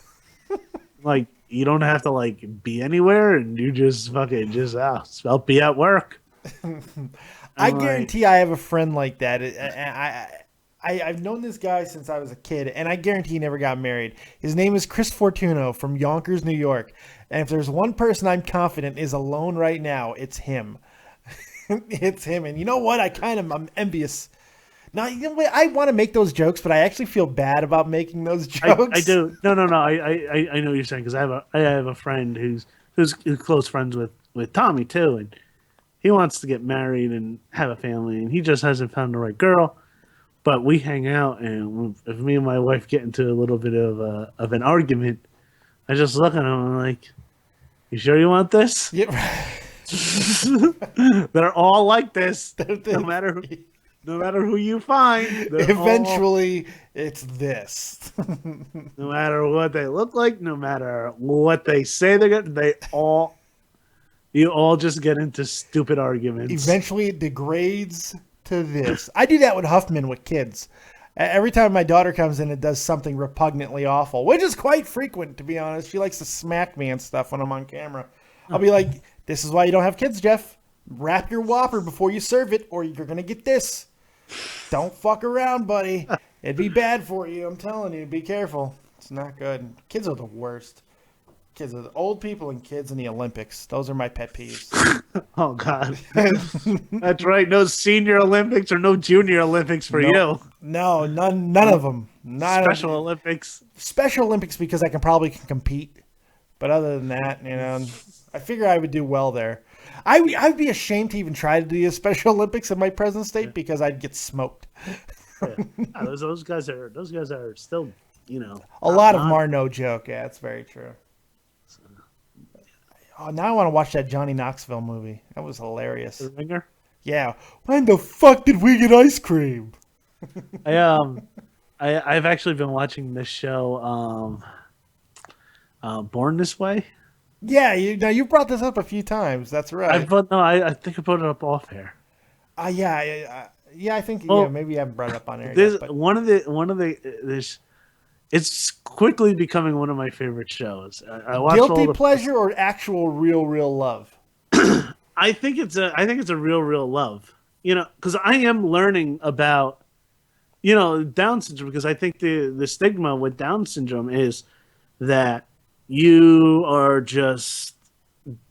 Like, you don't have to like be anywhere, and you just fucking I'll be at work. I guarantee I have a friend like that. I've known this guy since I was a kid, and I guarantee he never got married. His name is Chris Fortuno from Yonkers, New York. And if there's one person I'm confident is alone right now, it's him. It's him. And you know what? I'm envious. Now, I want to make those jokes, but I actually feel bad about making those jokes. I do. No. I know what you're saying, because I have a friend who's close friends with Tommy too, and he wants to get married and have a family, and he just hasn't found the right girl. But we hang out, and if me and my wife get into a little bit of an argument, I just look at him and I'm like, "You sure you want this?" Yep. They're all like this, no matter who. No matter who you find, eventually it's this. No matter what they look like, no matter what they say they're going you all just get into stupid arguments. Eventually it degrades to this. I do that with Huffman with kids. Every time my daughter comes in and does something repugnantly awful, which is quite frequent, to be honest. She likes to smack me and stuff when I'm on camera. I'll be like, this is why you don't have kids, Jeff. Wrap your Whopper before you serve it, or you're going to get this. Don't fuck around, buddy. It'd be bad for you. I'm telling you. Be careful. It's not good. Kids are the worst. Kids are the old people and kids in the Olympics. Those are my pet peeves. Oh, God. That's right. No senior Olympics or no junior Olympics for you. No, none of them. Not Special Olympics. Special Olympics because I can compete. But other than that, I figure I would do well there. I'd be ashamed to even try to do the Special Olympics in my present state because I'd get smoked. Those guys are still, A lot of them are no joke. Yeah, it's very true. Oh, now I want to watch that Johnny Knoxville movie. That was hilarious. The Ringer? Yeah. When the fuck did we get ice cream? I've actually been watching this show, Born This Way. Yeah, you brought this up a few times. That's right. I think I brought it up off air. I think maybe I haven't brought it up on air. This yet, but... one of the it's quickly becoming one of my favorite shows. I watch Guilty pleasure or actual real love? I think it's a real love. Because I am learning about Down syndrome, because I think the stigma with Down syndrome is that you are just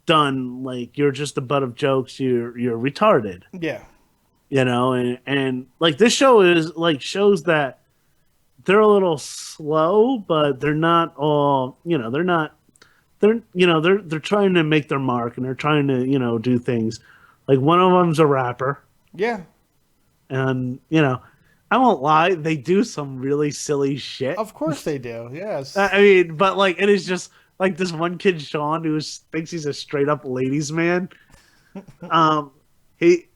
done, like you're just the butt of jokes, you're retarded. Yeah. And like this show is like shows that they're a little slow, but they're not all, they're trying to make their mark, and they're trying to, do things. Like one of them's a rapper. Yeah. And, I won't lie, they do some really silly shit. Of course they do. Yes. I mean, but like it is just like this one kid, Sean, who thinks he's a straight up ladies man. He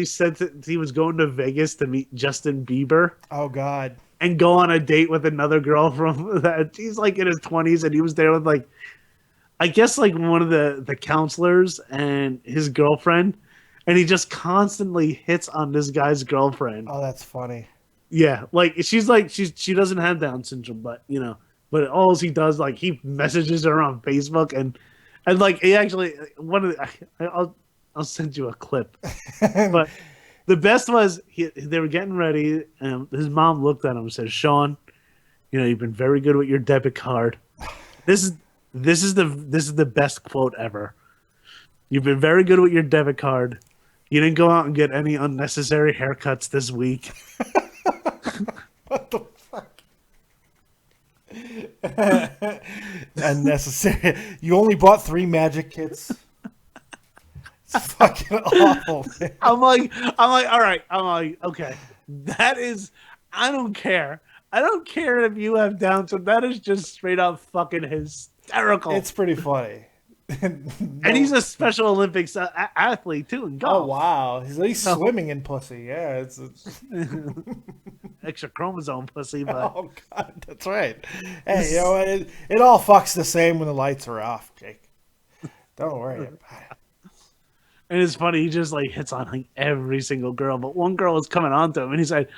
said that he was going to Vegas to meet Justin Bieber. Oh God. And go on a date with another girl from that. He's like in his 20s, and he was there with like, I guess like one of the counselors and his girlfriend, and he just constantly hits on this guy's girlfriend. Oh, that's funny. Yeah, like she doesn't have Down syndrome, but but all he does, like he messages her on Facebook, and like he actually I'll send you a clip, but. The best was they were getting ready, and his mom looked at him and said, "Sean, you've been very good with your debit card. This is the best quote ever. You've been very good with your debit card. You didn't go out and get any unnecessary haircuts this week." What the fuck? Unnecessary. You only bought 3 magic kits. It's fucking awful, man. I'm like, all right. I'm like, okay. That is, I don't care. I don't care if you have Down syndrome. That is just straight up fucking hysterical. It's pretty funny. And he's a Special Olympics athlete too in golf. Oh wow, he's swimming in pussy. Yeah, it's extra chromosome pussy. But oh God, that's right. Hey, you know what? It all fucks the same when the lights are off, Jake. Don't worry about it. And it's funny, he just like hits on like every single girl, but one girl was coming on to him, and he's like,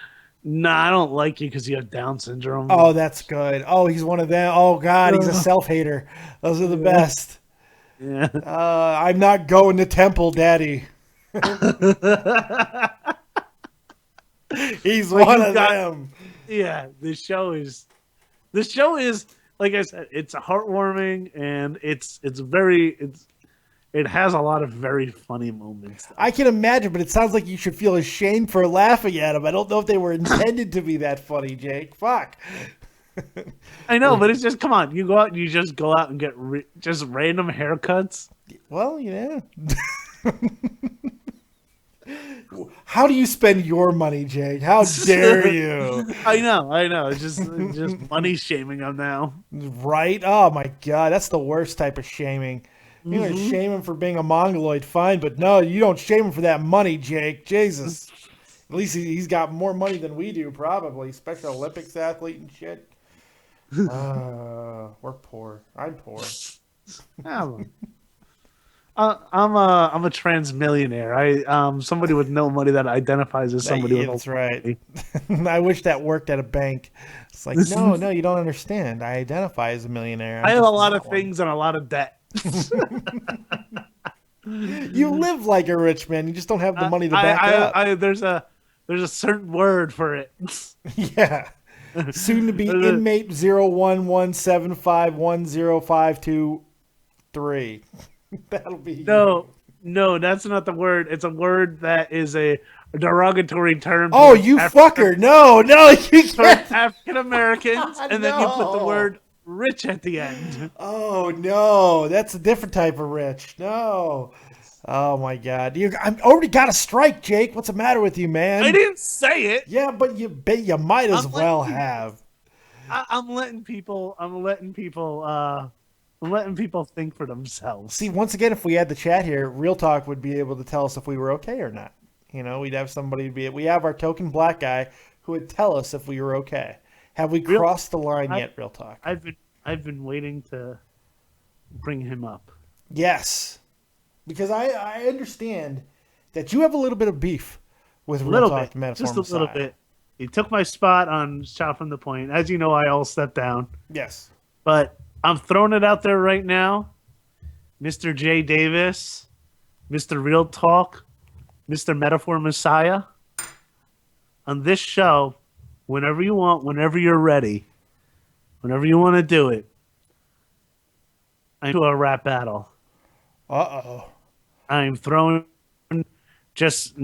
"Nah, I don't like you because you have Down syndrome." Oh, that's good. Oh, he's one of them. Oh God, he's a self-hater. Those are the best. Yeah. I'm not going to temple, Daddy. He's like one of them. Yeah, this show is like I said, it's heartwarming, and it has a lot of very funny moments. I can imagine, but it sounds like you should feel ashamed for laughing at them. I don't know if they were intended to be that funny, Jake. Fuck. I know, but it's just, come on. You go out and you just go out and get just random haircuts. Well, yeah. How do you spend your money, Jake? How dare you? I know. It's just money shaming them now. Right? Oh, my God. That's the worst type of shaming. You would shame him for being a mongoloid, fine, but no, you don't shame him for that money, Jake. Jesus. At least he's got more money than we do, probably. Special Olympics athlete and shit. We're poor. I'm poor. I'm a trans millionaire. Somebody with no money that identifies as somebody with That's no right. money. I wish that worked at a bank. It's like, no, you don't understand. I identify as a millionaire. I have a lot of things and a lot of debt. You live like a rich man. You just don't have the money to back it up. There's a certain word for it. Yeah. Soon to be inmate 011751052. That'll be no, that's not the word. It's a word that is a derogatory term. Oh, you fucker! No, you can't. African Americans, and then you put the word rich at the end. Oh no, that's a different type of rich. No. Oh my God! I've already got a strike, Jake. What's the matter with you, man? I didn't say it. Yeah, but you might as well have. I'm letting people think for themselves. See, once again, if we had the chat here, Real Talk would be able to tell us if we were okay or not. We'd have somebody we have our token black guy who would tell us if we were okay. Have we crossed the line yet, Real Talk? I've been waiting to bring him up. Yes, because I understand that you have a little bit of beef with Real Talk Metaphor just a little bit. He took my spot on Shot from the Point. As you know, I all stepped down. Yes, but I'm throwing it out there right now. Mr. J. Davis, Mr. Real Talk, Mr. Metaphor Messiah. On this show, whenever you want, whenever you're ready, whenever you want to do it, I do a rap battle. Uh-oh. I'm throwing you just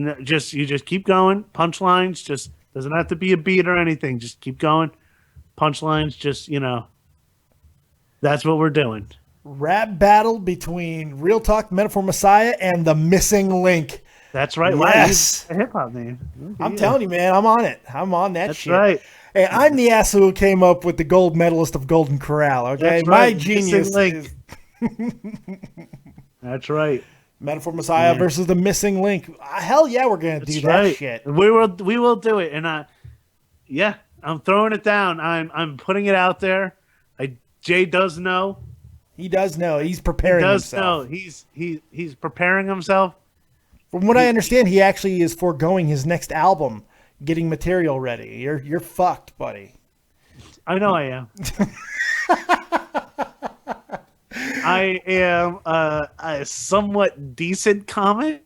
keep going. Punchlines, just doesn't have to be a beat or anything. Just keep going. Punchlines, just, that's what we're doing. Rap battle between Real Talk Metaphor Messiah and the Missing Link. That's right. Yes. Wow, hip hop name. I'm telling you, man, I'm on it. I'm on that That's shit. Right. Hey, I'm the asshole who came up with the gold medalist of Golden Corral. Okay, That's my right. genius is That's right. Metaphor Messiah versus the Missing Link. Hell yeah, we're gonna do that shit. We will do it, and I'm throwing it down. I'm putting it out there. Jay does know. He does know. He's preparing himself. He does know. He's preparing himself. From what I understand, he actually is foregoing his next album, getting material ready. You're fucked, buddy. I know I am. I am a somewhat decent comic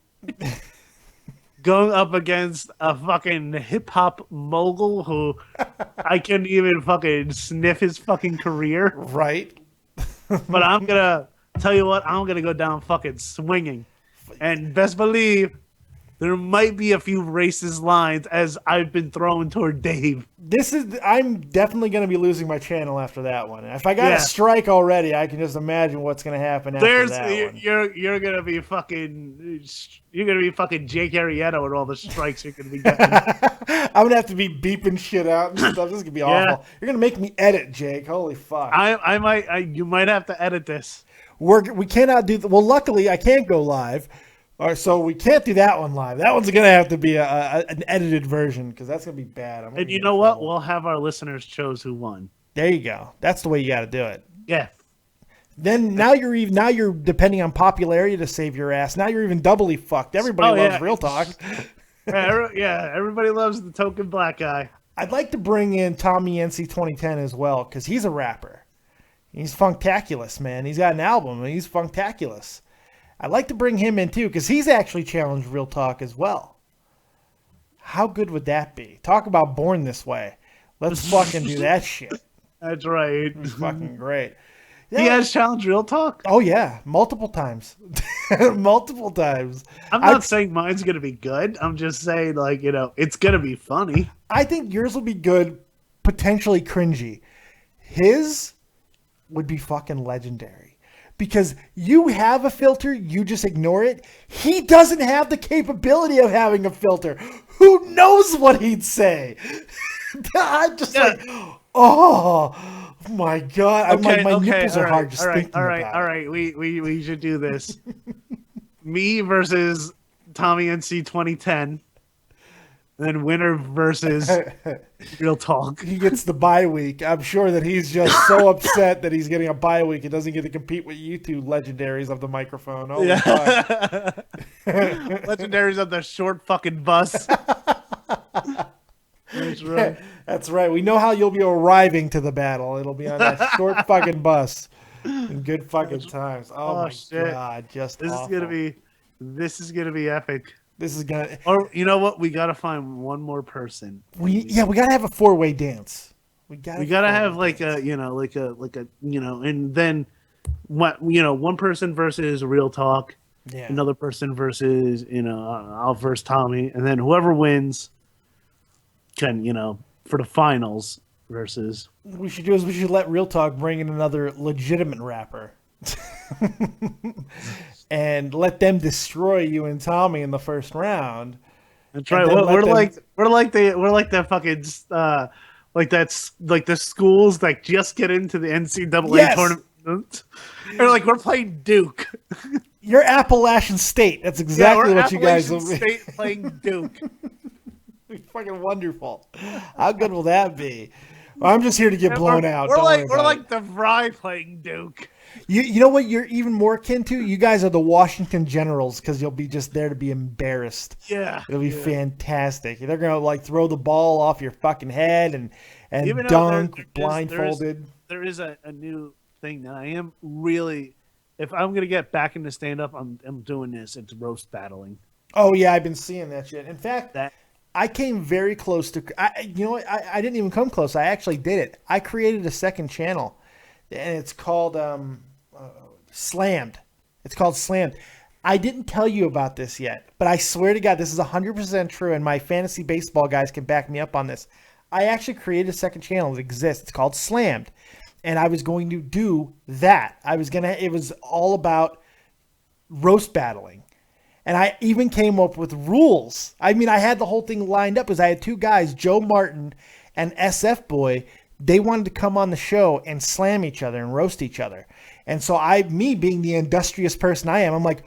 going up against a fucking hip hop mogul who I can't even fucking sniff his fucking career. Right. But I'm gonna tell you what, I'm gonna go down fucking swinging, and best believe there might be a few racist lines as I've been throwing toward Dave. I'm definitely going to be losing my channel after that one. If I got a strike already, I can just imagine what's going to happen after that one. You're going to be fucking Jake Arrieta with all the strikes you're going to be getting. I'm going to have to be beeping shit out and stuff. This is going to be awful. You're going to make me edit, Jake. Holy fuck. You might have to edit this. We cannot do well, luckily I can't go live. So we can't do that one live. That one's going to have to be an edited version because that's going to be bad. And you know what? We'll have our listeners choose who won. There you go. That's the way you got to do it. Yeah. Then now you're depending on popularity to save your ass. Now you're even doubly fucked. Everybody loves Real Talk. Everybody loves the token black guy. I'd like to bring in Tommy NC 2010 as well because he's a rapper. He's funktaculous, man. He's got an album and he's funktaculous. I'd like to bring him in too because he's actually challenged Real Talk as well. How good would that be? Talk about born this way. Let's fucking do that shit. That's right. It's fucking great. Yeah. He has challenged Real Talk? Oh, yeah. Multiple times. Multiple times. I'm not saying mine's going to be good. I'm just saying, it's going to be funny. I think yours will be good, potentially cringy. His would be fucking legendary. Because you have a filter, you just ignore it. He doesn't have the capability of having a filter. Who knows what he'd say? I'm just oh my God. My nipples are hard just thinking about it. All right. We should do this. Me versus Tommy NC 2010. then winner versus Real Talk. He gets the bye week. I'm sure that he's just so upset that he's getting a bye week and doesn't get to compete with you two legendaries of the microphone. Oh, yeah. Legendaries of the short fucking bus. That's right. That's right. We know how you'll be arriving to the battle. It'll be on that short fucking bus in good fucking times. Oh my shit. God. Just This awful. is gonna be epic. This is gonna. Or you know what? We gotta find one more person. We gotta have a 4-way dance. We gotta have like a and then one person versus Real Talk, another person versus I'll versus Tommy, and then whoever wins can for the finals versus. What we should do is we should let Real Talk bring in another legitimate rapper. And let them destroy you and Tommy in the first round. That's right. We're like that fucking like the schools that just get into the NCAA tournament. Or like we're playing Duke. You're Appalachian State. That's exactly what you guys will be. State playing Duke. Fucking wonderful. How good will that be? Well, I'm just here to get blown out. We're like the Fry playing Duke. You know what you're even more akin to? You guys are the Washington Generals because you'll be just there to be embarrassed. Yeah. It'll be fantastic. They're going to like throw the ball off your fucking head and even dunk blindfolded. There is a new thing that I am really, if I'm going to get back into stand-up, I'm doing this. It's roast battling. Oh, yeah, I've been seeing that shit. In fact, I came very close to, you know what? I didn't even come close. I actually did it. I created a second channel. And it's called Slammed. It's called Slammed. I didn't tell you about this yet, but I swear to God, this is 100% true, and my fantasy baseball guys can back me up on this. I actually created a second channel that exists. It's called Slammed, and I was going to do that. It was all about roast battling, and I even came up with rules. I mean, I had the whole thing lined up because I had two guys, Joe Martin and SF Boy. They wanted to come on the show and slam each other and roast each other. And so me being the industrious person I am, I'm like,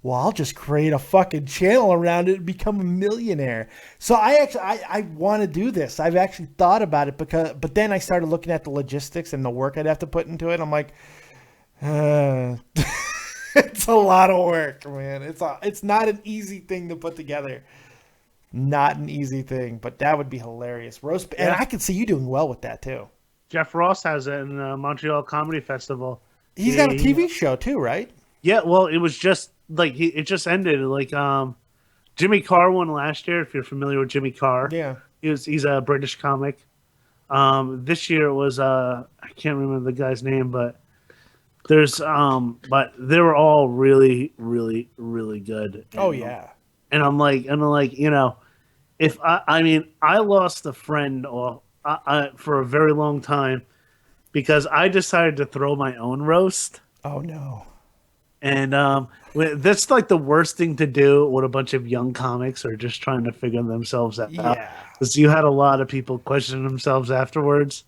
well, I'll just create a fucking channel around it and become a millionaire. So I want to do this. I've actually thought about it but then I started looking at the logistics and the work I'd have to put into it. I'm like, it's a lot of work, man. It's not an easy thing to put together. Not an easy thing, but that would be hilarious. Roast, and I could see you doing well with that too. Jeff Ross has it in the Montreal Comedy Festival. He's got a TV show too, right? Yeah, well, it was just like it just ended. Like Jimmy Carr won last year. If you're familiar with Jimmy Carr, he's a British comic. This year it was I can't remember the guy's name, but but they were all really, really, really good. And, And I'm like, if I lost a friend for a very long time because I decided to throw my own roast. Oh no! And that's like the worst thing to do when a bunch of young comics are just trying to figure themselves out. Yeah, because you had a lot of people question themselves afterwards.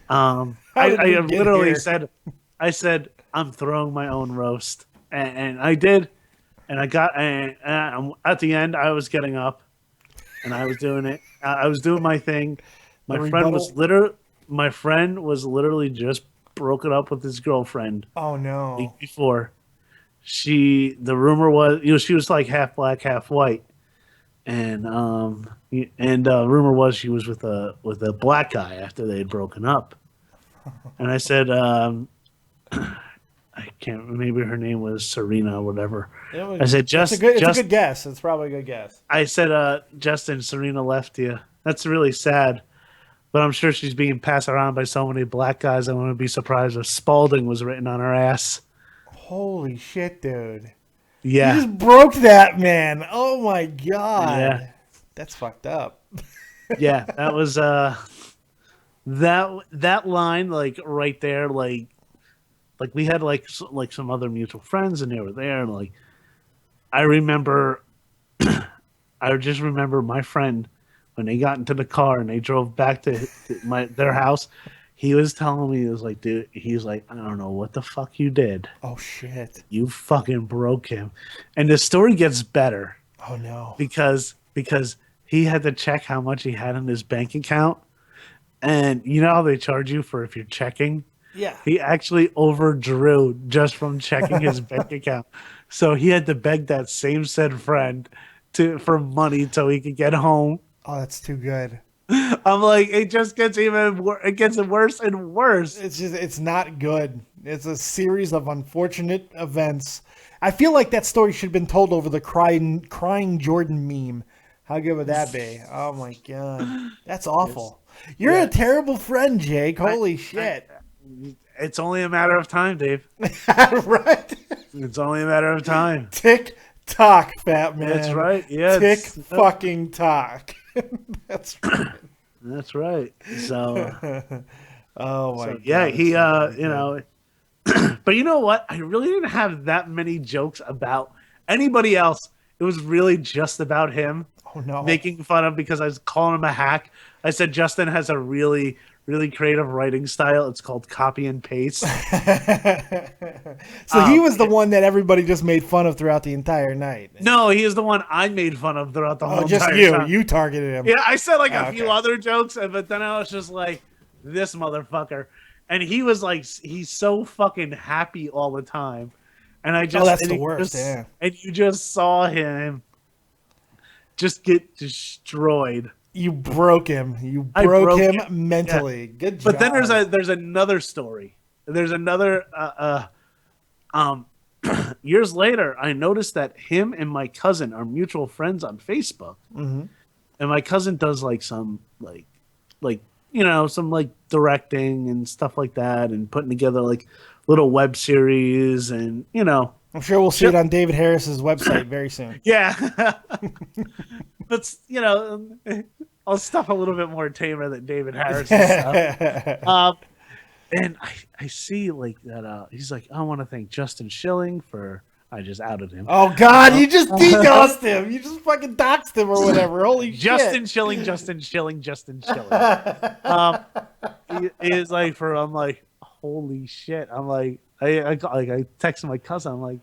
I literally said, I'm throwing my own roast, and I did. And I got, and at the end, I was getting up, and I was doing it. I was doing my thing. My friend was literally just broken up with his girlfriend. Oh no! The week before, the rumor was, she was like half black, half white, and rumor was she was with a black guy after they had broken up. And I said, I can't. Maybe her name was Serena or whatever. I said, it's a good guess. It's probably a good guess. I said, Justin, Serena left you. That's really sad, but I'm sure she's being passed around by so many black guys. I wouldn't be surprised if Spalding was written on her ass. Holy shit, dude! Yeah, you just broke that, man. Oh my god. Yeah, that's fucked up. Yeah, that was that line, like right there, like we had like some other mutual friends and they were there, and like I remember I just remember my friend when they got into the car and they drove back to their house, he was telling me, he was like, dude, he's like, I don't know what the fuck you did. Oh shit. You fucking broke him. And the story gets better. Oh no. Because he had to check how much he had in his bank account. And you know how they charge you for if you're checking? Yeah. He actually overdrew just from checking his bank account. So he had to beg that same said friend for money so he could get home. Oh, that's too good. I'm like, it just gets it gets worse and worse. It's not good. It's a series of unfortunate events. I feel like that story should have been told over the crying Jordan meme. How good would that be? Oh my God. That's awful. You're a terrible friend, Jake. Holy shit. It's only a matter of time, Dave. Right? It's only a matter of time. Tick tock, fat man. That's right. Yeah. Tick fucking tock. That's right. That's right. So oh my God. Yeah, he you know, but you know what? I really didn't have that many jokes about anybody else. It was really just about him. Oh no. Making fun of because I was calling him a hack. I said Justin has a really creative writing style. It's called copy and paste. So he was the one that everybody just made fun of throughout the entire night. No, he is the one I made fun of throughout the whole just entire you. time. You targeted him. Yeah, I said like a few other jokes, but then I was just like, this motherfucker. And he was like, he's so fucking happy all the time. And I just, that's the worst, yeah. And you just saw him just get destroyed. You broke him. You broke him mentally. Yeah. Good job. But then there's another story. There's another years later, I noticed that him and my cousin are mutual friends on Facebook. Mm-hmm. And my cousin does like some like you know, some like directing and stuff like that and putting together like little web series and, you know, I'm sure we'll see it on David Harris's website very soon. Yeah. But, you know, I'll stuff a little bit more tamer than David Harris and stuff. And I see like that. He's like, I want to thank Justin Schilling for. I just outed him. Oh God, you just DDoSed him. You just fucking doxed him or whatever. Holy Shit. Schilling. Justin Schilling. Is like I'm like, holy shit. I'm like, I texted my cousin. I'm like,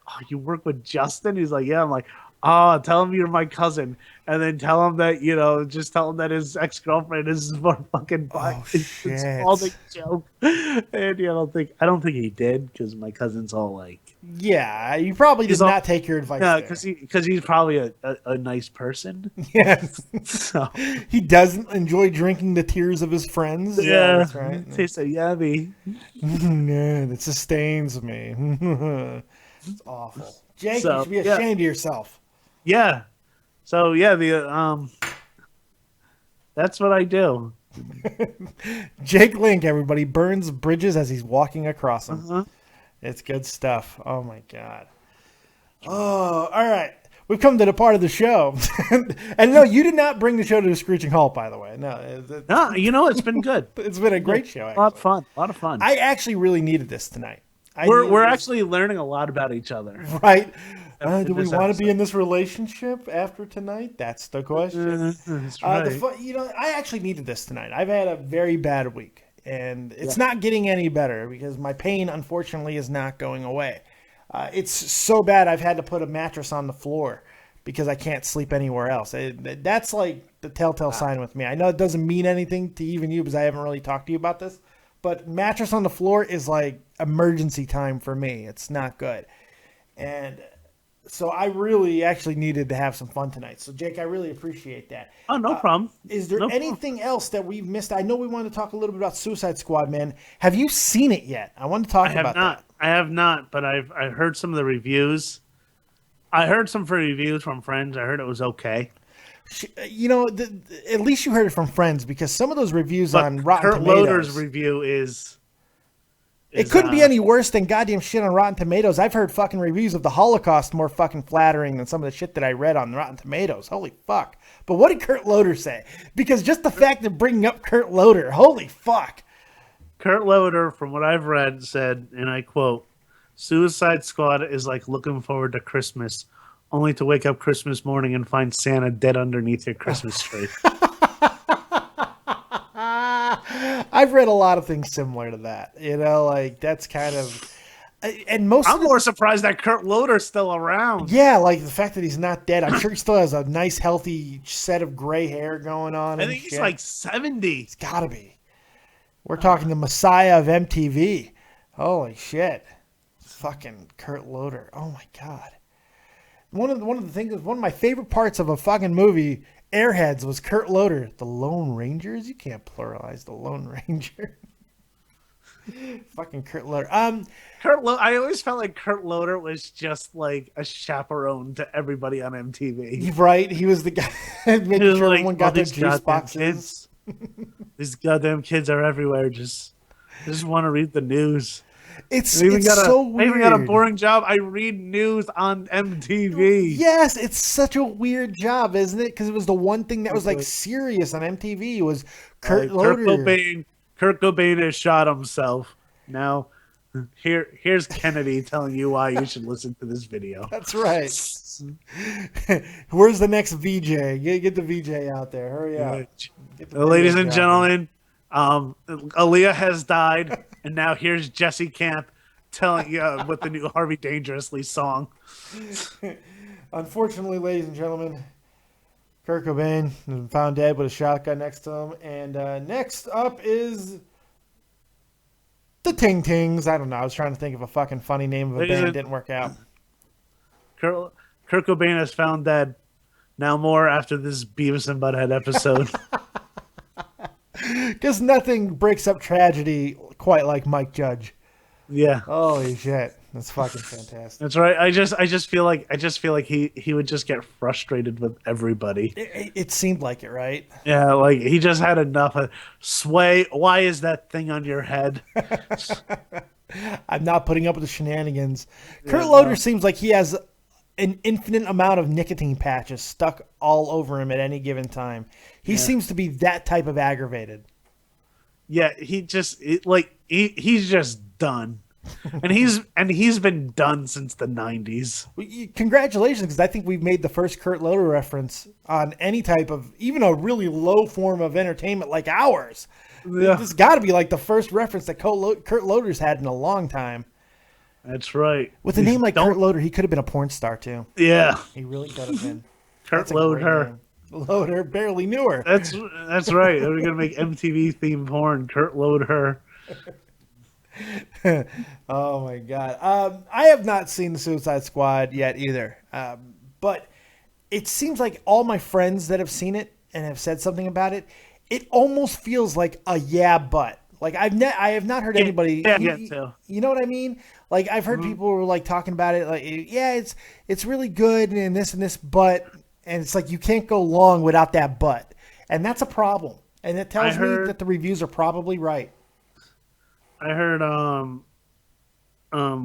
oh, you work with Justin? He's like, yeah. I'm like, oh, tell him you're my cousin, and then tell him that, you know, just tell him that his ex-girlfriend is more fucking. Oh, it's all the joke. And yeah, I don't think he did because my cousin's all like. Yeah, you probably did not take your advice. Yeah, because he's probably a nice person. Yes. So he doesn't enjoy drinking the tears of his friends. Yeah, that's right. It tastes so yummy. Yeah, that sustains me. It's awful. Jake, you should be ashamed of yourself. Yeah. So yeah, that's what I do. Jake Link, everybody, burns bridges as he's walking across them. Uh-huh. It's good stuff. Oh my God. Oh, all right. We've come to the part of the show. And no, you did not bring the show to a screeching halt, by the way. No, you know, it's been good. It's been a great show. Actually. A lot of fun. I actually really needed this tonight. We're actually learning a lot about each other. Right. Do we want to be in this relationship after tonight? That's the question. That's right. I actually needed this tonight. I've had a very bad week, and it's not getting any better because my pain, unfortunately, is not going away. It's so bad I've had to put a mattress on the floor because I can't sleep anywhere else. That's like the telltale sign with me. I know it doesn't mean anything to even you because I haven't really talked to you about this, but mattress on the floor is like emergency time for me. It's not good. And so I really actually needed to have some fun tonight. So, Jake, I really appreciate that. Oh, no problem. Is there anything else that we've missed? I know we wanted to talk a little bit about Suicide Squad, man. Have you seen it yet? I want to talk about that. I have not, but I've heard some of the reviews. I heard some reviews from friends. I heard it was okay. You know, at least you heard it from friends because some of those reviews on Rotten Tomatoes. Kurt Loder's review is it couldn't be any worse than goddamn shit on Rotten Tomatoes. I've heard fucking reviews of the Holocaust more fucking flattering than some of the shit that I read on Rotten Tomatoes. Holy fuck. But what did Kurt Loder say? Because just the fact of bringing up Kurt Loder, holy fuck. Kurt Loder, from what I've read, said, and I quote, Suicide Squad is like looking forward to Christmas, only to wake up Christmas morning and find Santa dead underneath your Christmas tree. I've read a lot of things similar to that. You know, like that's kind of And I'm more surprised that Kurt Loder's still around. Yeah, like the fact that he's not dead. I'm sure he still has a nice, healthy set of gray hair going on. I think he's like 70. He's got to be. We're talking the Messiah of MTV. Holy shit. Fucking Kurt Loder. Oh my God. One of the things, one of my favorite parts of a fucking movie, Airheads, was Kurt Loder. The Lone Rangers? You can't pluralize the Lone Ranger. Fucking Kurt Loder. I always felt like Kurt Loder was just like a chaperone to everybody on MTV. Right? He was the guy making sure like, everyone got their juice boxes. These goddamn kids are everywhere. Just want to read the news. It's so weird. I even got a boring job. I read news on MTV. Yes, it's such a weird job, isn't it? Because it was the one thing that was like serious on MTV was Kurt Loder. Kurt Cobain has shot himself. Now, here's Kennedy telling you why you should listen to this video. That's right. Where's the next VJ? Get the VJ out there. Hurry up. Ladies and gentlemen, Aaliyah has died, and now here's Jesse Camp telling you with the new Harvey Dangerously song. Unfortunately, ladies and gentlemen, Kurt Cobain has been found dead with a shotgun next to him. And next up is the Ting Tings. I don't know. I was trying to think of a fucking funny name of a band. Didn't work out. Kurt Cobain has found dead. Now more after this Beavis and Butthead episode. Because nothing breaks up tragedy quite like Mike Judge. Yeah. Holy shit. That's fucking fantastic. That's right. I just feel like he would just get frustrated with everybody. It seemed like it, right? Yeah, like he just had enough of Sway. Why is that thing on your head? I'm not putting up with the shenanigans. Kurt Loder seems like he has an infinite amount of nicotine patches stuck all over him at any given time. He seems to be that type of aggravated. Yeah, he's just done. and he's been done since the 90s. Congratulations, because I think we've made the first Kurt Loder reference on any type of, even a really low form of entertainment like ours. Yeah. This has got to be like the first reference that Kurt Loder's had in a long time. That's right. With a name like Kurt Loder, he could have been a porn star too. Yeah, he really could have been. Kurt Loder. Loder barely knew her. That's right. We're gonna make MTV themed porn. Kurt Loder. Oh my God. I have not seen the Suicide Squad yet either. But it seems like all my friends that have seen it and have said something about it, it almost feels like a but. Like I have not heard anybody. You know what I mean? Like I've heard people who are like talking about it. Like it's really good and this, but, and it's like you can't go long without that but, and that's a problem. And it tells me that the reviews are probably right. I heard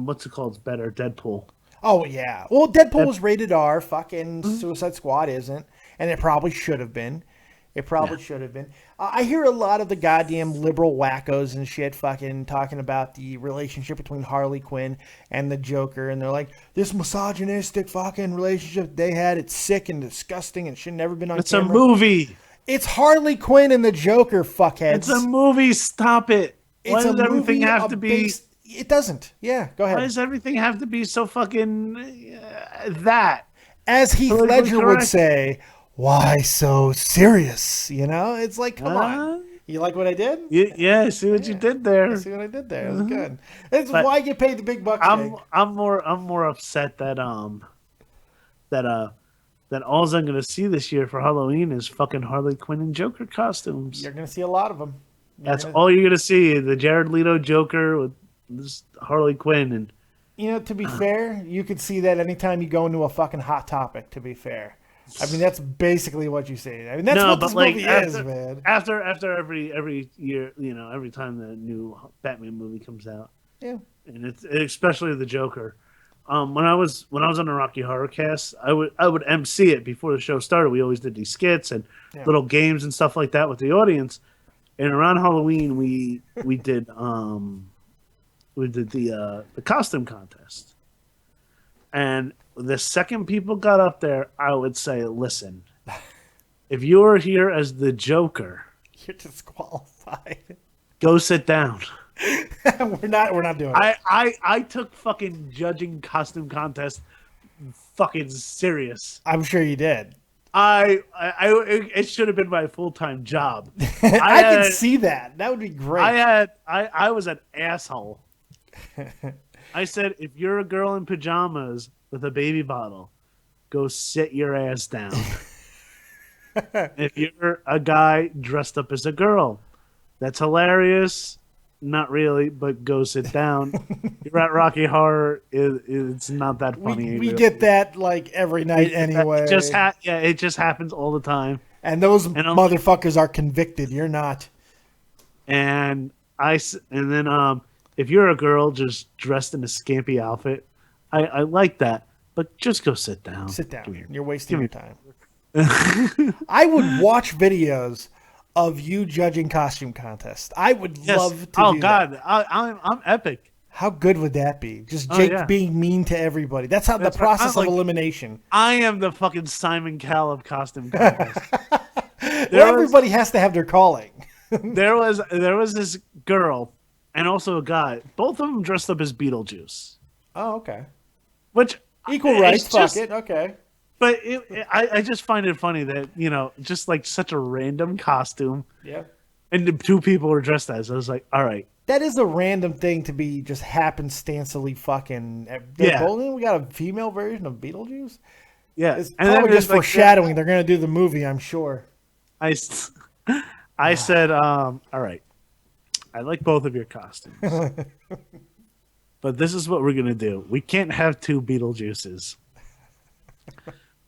what's it called? It's better, Deadpool. Oh yeah. Well, Deadpool was rated R. Fucking Suicide Squad isn't, and it probably should have been. It probably should have been. I hear a lot of the goddamn liberal wackos and shit fucking talking about the relationship between Harley Quinn and the Joker. And they're like, this misogynistic fucking relationship they had, it's sick and disgusting and should never been on camera. It's a movie. It's Harley Quinn and the Joker, fuckheads. It's a movie. Stop it. Why does everything have to be... It doesn't. Yeah, go ahead. Why does everything have to be so fucking... that? As Heath Ledger would say... Why so serious? You know, it's like, come on. You like what I did? Yeah, I see what you did there. I see what I did there. It was good. It's why you get paid the big bucks. I'm more upset that all I'm gonna see this year for Halloween is fucking Harley Quinn and Joker costumes. You're gonna see a lot of them. That's all you're gonna see. The Jared Leto Joker with this Harley Quinn, and to be fair, you could see that anytime you go into a fucking Hot Topic. To be fair. I mean, that's basically what you say. I mean, that's what this movie is, man. After every year, every time the new Batman movie comes out, and it's especially the Joker. When I was on the Rocky Horror Cast, I would MC it before the show started. We always did these skits and little games and stuff like that with the audience. And around Halloween, we did the costume contest, and the second people got up there, I would say, listen, if you're here as the Joker, you're disqualified. Go sit down. We're not doing it. I took fucking judging costume contest fucking serious. I'm sure you did. It should have been my full-time job. I can see that. That would be great. I was an asshole. I said, if you're a girl in pajamas with a baby bottle, go sit your ass down. If you're a guy dressed up as a girl, that's hilarious. Not really, but go sit down. You're at Rocky Horror. It's not that funny. We get that like every night anyway. It just happens all the time. And those motherfuckers are convicted. You're not. And then if you're a girl just dressed in a skimpy outfit, I like that. But just go sit down. Sit down. You're wasting your time. I would watch videos of you judging costume contests. I would love to do that. Oh, God. I'm epic. How good would that be? Just Jake being mean to everybody. That's how the process of elimination. I am the fucking Simon Cowell of costume contests. Everybody has to have their calling. there was this girl and also a guy. Both of them dressed up as Beetlejuice. Oh, okay. Which equal rights. Fuck it. Okay. But I just find it funny that, just like such a random costume. Yeah. And the two people were dressed as. I was like, all right. That is a random thing to be just happenstancely fucking. Yeah. We got a female version of Beetlejuice? Yeah. It's probably just foreshadowing. They're going to do the movie, I'm sure. I said, all right. I like both of your costumes. But this is what we're going to do. We can't have two Beetlejuices.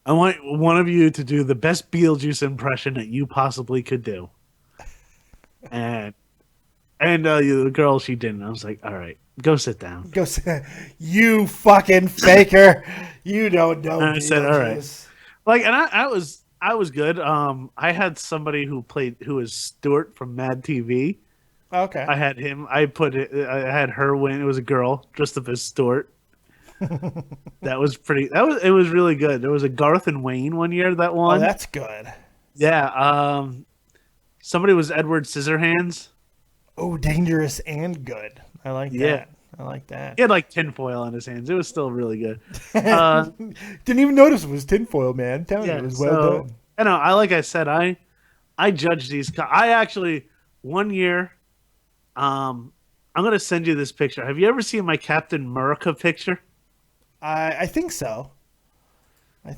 I want one of you to do the best Beetlejuice impression that you possibly could do. And the girl, she didn't. I was like, all right, go sit down. Go sit. You fucking faker. You don't know. And I said, all right. Like, and I was good. I had somebody who was Stuart from Mad TV. Okay. I had him. I had her win. It was a girl dressed up as Stuart. It was really good. There was a Garth and Wayne one year that won. Oh, that's good. Yeah. Somebody was Edward Scissorhands. Oh, dangerous and good. I like that. Yeah. I like that. He had like tinfoil on his hands. It was still really good. Didn't even notice it was tinfoil, man. I'm telling you, it was well done. I know. Like I said, I judged these. I actually one year. I'm gonna send you this picture. Have you ever seen my Captain America picture? I think so.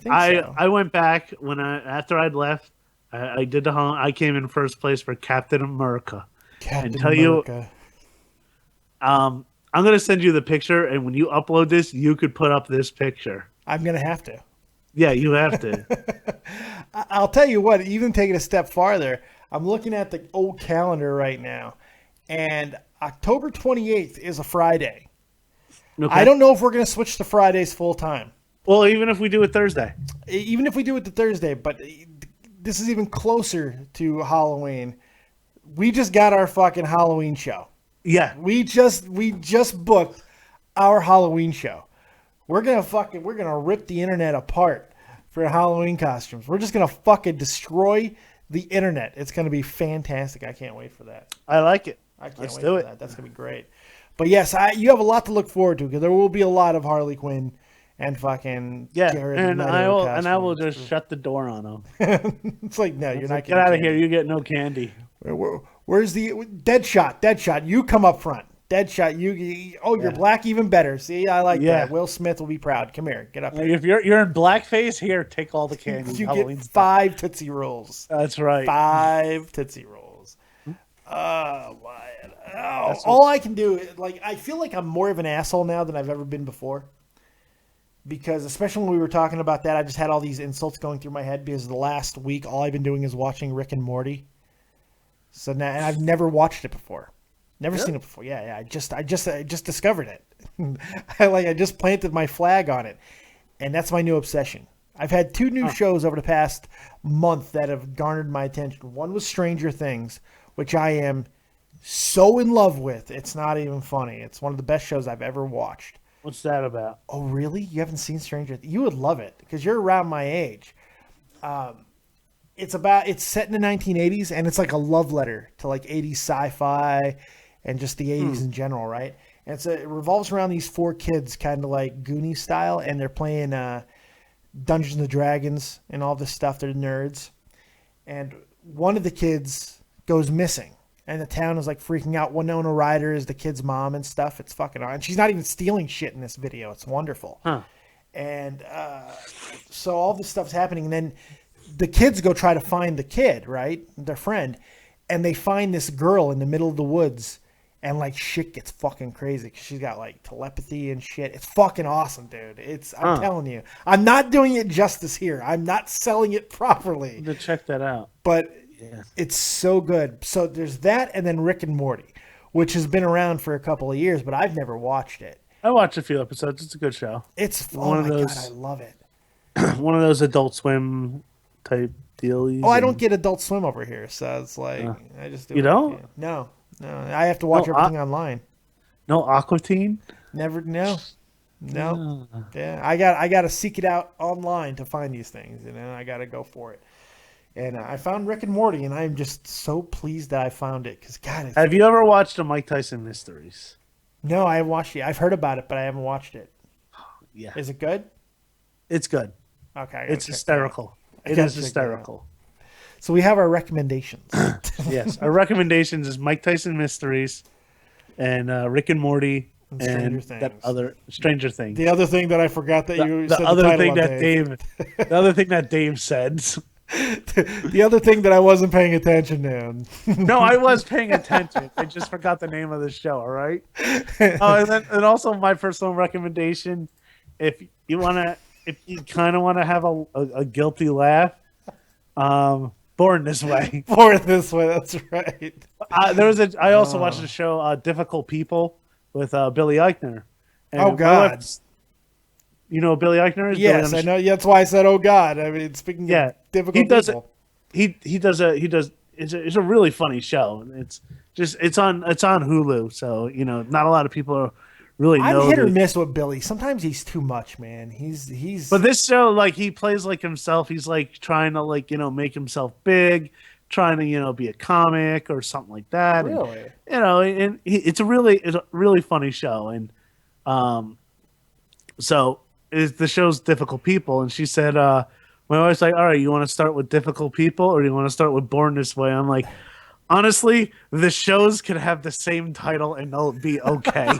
I went back after I'd left. I did the hunt. I came in first place for Captain America. I'm gonna send you the picture, and when you upload this, you could put up this picture. I'm gonna have to. Yeah, you have to. I'll tell you what. Even taking a step farther, I'm looking at the old calendar right now, and October 28th is a Friday. Okay. I don't know if we're going to switch to Fridays full time. Well, even if we do it Thursday. Even if we do it to Thursday, but this is even closer to Halloween. We just got our fucking Halloween show. Yeah. We just booked our Halloween show. We're going to rip the internet apart for Halloween costumes. We're just going to fucking destroy the internet. It's going to be fantastic. I can't wait for that. I like it. Let's wait for that. That's going to be great. But yes, you have a lot to look forward to because there will be a lot of Harley Quinn and fucking Jared and I will just shut the door on them. It's like, no, you're not getting out of here. You get no candy. Where's the Deadshot? Deadshot, you come up front. Deadshot, you're black, even better. See, I like that. Will Smith will be proud. Come here, get up here. If you're in blackface, here, take all the candy. You get 5 Tootsie Rolls. That's right. 5 Tootsie Rolls. All I can do is, I feel like I'm more of an asshole now than I've ever been before. Because especially when we were talking about that, I just had all these insults going through my head because the last week all I've been doing is watching Rick and Morty. So now, and I've never watched it before. Never seen it before. Yeah. I just discovered it. I just planted my flag on it. And that's my new obsession. I've had 2 new shows over the past month that have garnered my attention. One was Stranger Things, which I am so in love with. It's not even funny. It's one of the best shows I've ever watched. What's that about? Oh, really? You haven't seen Stranger Things? You would love it because you're around my age. It's set in the 1980s, and it's like a love letter to 80s sci-fi and just the 80s in general, right? And it revolves around these 4 kids, kind of like Goonies style, and they're playing Dungeons and Dragons and all this stuff. They're nerds. And one of the kids goes missing. And the town is like freaking out. Winona Ryder is the kid's mom and stuff. It's fucking on. And she's not even stealing shit in this video. It's wonderful. Huh. And so all this stuff's happening. And then the kids go try to find the kid, right? Their friend. And they find this girl in the middle of the woods. And like shit gets fucking crazy. Cause she's got like telepathy and shit. It's fucking awesome, dude. I'm telling you. I'm not doing it justice here. I'm not selling it properly. To check that out. But it's so good. So there's that, and then Rick and Morty, which has been around for a couple of years, but I've never watched it. I watched a few episodes. It's a good show. It's one of those. God, I love it. One of those Adult Swim type dealies. Oh, I don't get Adult Swim over here, so it's like I just do. You don't? No. I have to watch everything online. No Aqua Teen? Never. No. Yeah, I got to seek it out online to find these things, and then I got to go for it. And I found Rick and Morty, and I'm just so pleased that I found it. Because God, have you ever watched the Mike Tyson Mysteries? No, I haven't watched it. I've heard about it, but I haven't watched it. Yeah, is it good? It's good. Okay, it's hysterical. It is hysterical. So we have our recommendations. Yes, our recommendations is Mike Tyson Mysteries, and Rick and Morty, and that other Stranger Things. The other thing that I forgot that you said the other thing that Dave, the other thing that Dave said. The other thing that I wasn't paying attention to. No, I was paying attention. I just forgot the name of the show. All right. And also my personal recommendation, if you kind of want to have a guilty laugh, Born This Way. Born This Way. That's right. I also watched the show Difficult People with Billy Eichner. And God. You know who Billy Eichner is? Yes, I know. That's why I said, "Oh God." I mean, speaking of difficult people, he does. It's a really funny show. It's on Hulu, so not a lot of people really know. I'm hit or miss with Billy. Sometimes he's too much, man. He's. But this show, like, he plays like himself. He's like trying to make himself big, trying to be a comic or something like that. Really. And it's a really funny show, and so. The show's Difficult People, and she said, my wife's like, all right, you want to start with Difficult People or do you want to start with Born This Way? I'm like, honestly, the shows could have the same title and they'll be okay.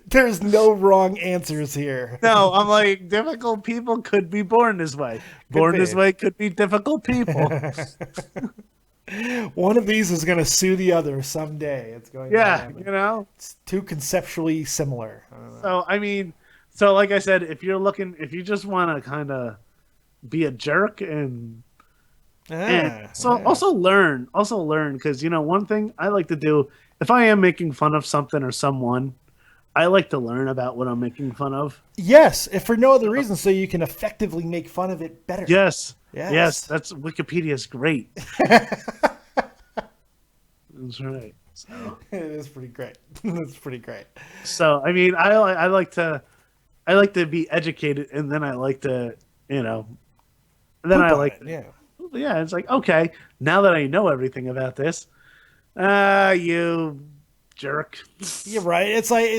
There's no wrong answers here. No, I'm like, Difficult People could be Born This Way. Born This Way could be Difficult People. One of these is going to sue the other someday. It's going to happen. It's too conceptually similar. I don't know. So like I said, if you just want to kind of be a jerk also learn because one thing I like to do if I am making fun of something or someone, I like to learn about what I'm making fun of. Yes, if for no other reason, so you can effectively make fun of it better. Yes. That's Wikipedia is great. That's right. So. It is pretty great. It's pretty great. So I like to be educated, and then I like to, it's like, okay, now that I know everything about this, you jerk. You're right. It's like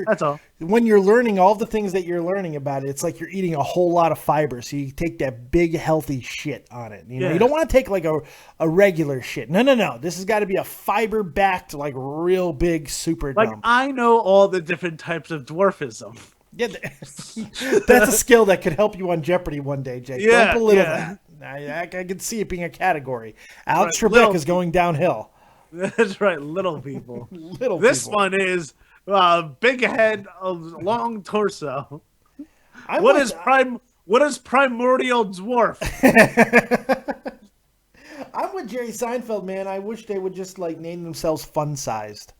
that's all. When you're learning all the things that you're learning about it, it's like you're eating a whole lot of fiber. So you take that big healthy shit on it. You don't want to take like a regular shit. No. This has got to be a fiber backed, like real big super dump. Like I know all the different types of dwarfism. Yeah, that's a skill that could help you on Jeopardy one day, Jake. Don't belittle that. I can see it being a category. Alex Trebek is going downhill. That's right, little people. This one is big head, long torso. What is primordial dwarf? I'm with Jerry Seinfeld, man. I wish they would just like name themselves fun sized.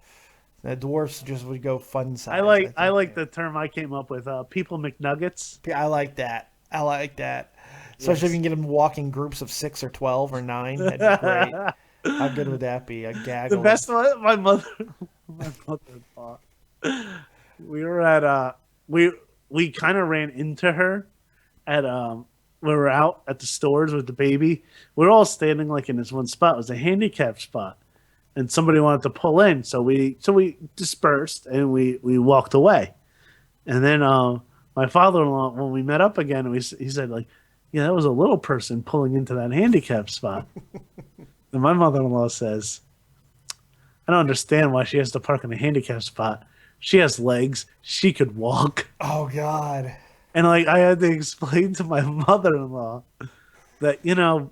The dwarfs just would go fun sized. I like the term I came up with. People McNuggets. I like that. Especially if you can get them walking groups of 6 or 12 or 9. That'd be great. How good would that be? A gaggle. The best one, my mother thought. We were at we kind of ran into her at we were out at the stores with the baby. We were all standing like in this one spot. It was a handicapped spot. and somebody wanted to pull in, so we dispersed and we walked away. And then my father-in-law, when we met up again, he said like, yeah, that was a little person pulling into that handicap spot. And my mother-in-law says, I don't understand why she has to park in a handicap spot. She has legs. She could walk. Oh, God. And like I had to explain to my mother-in-law that, you know,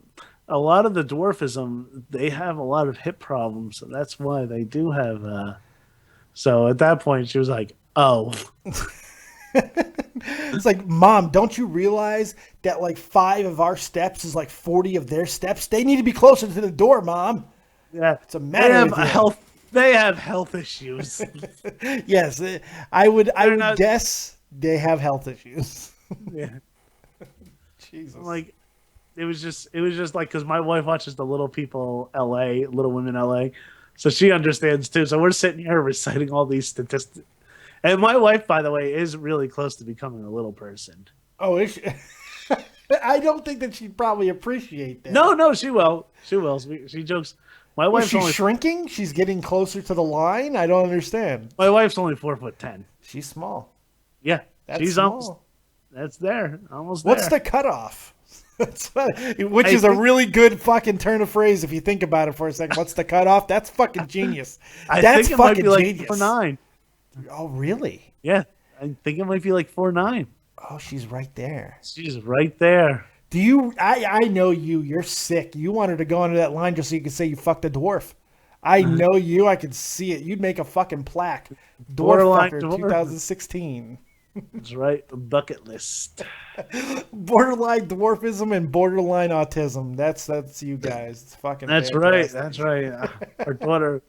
a lot of the dwarfism, they have a lot of hip problems. So that's why they do have. So at that point, she was like, oh. It's like, Mom, don't you realize that like 5 of our steps is like 40 of their steps? They need to be closer to the door, Mom. Yeah, it's a matter of health. They have health issues. Yes, I would guess they have health issues. Yeah. Jesus. Like, it was just like, because my wife watches the Little People LA, Little Women LA, so she understands too. So we're sitting here reciting all these statistics. And my wife, by the way, is really close to becoming a little person. Oh, is she? I don't think that she'd probably appreciate that. No, she will. She will. She jokes. My wife's only shrinking. She's getting closer to the line. I don't understand. My wife's only 4'10". She's small. Yeah, she's small. Almost. That's there. Almost. What's the cutoff? Which is a really good fucking turn of phrase if you think about it for a second. What's the cutoff? That's fucking genius. That's think fucking might be genius. Like 4'9". Oh, really? Yeah, I think it might be like 4'9". Oh, she's right there. She's right there. Do you? I know you. You're sick. You wanted to go under that line just so you could say you fucked a dwarf. I know you. I could see it. You'd make a fucking plaque. Dwarf fucker 2016. That's right. The bucket list. Borderline dwarfism and borderline autism. That's you guys. It's fucking. That's fantastic. Right. That's right. Our daughter,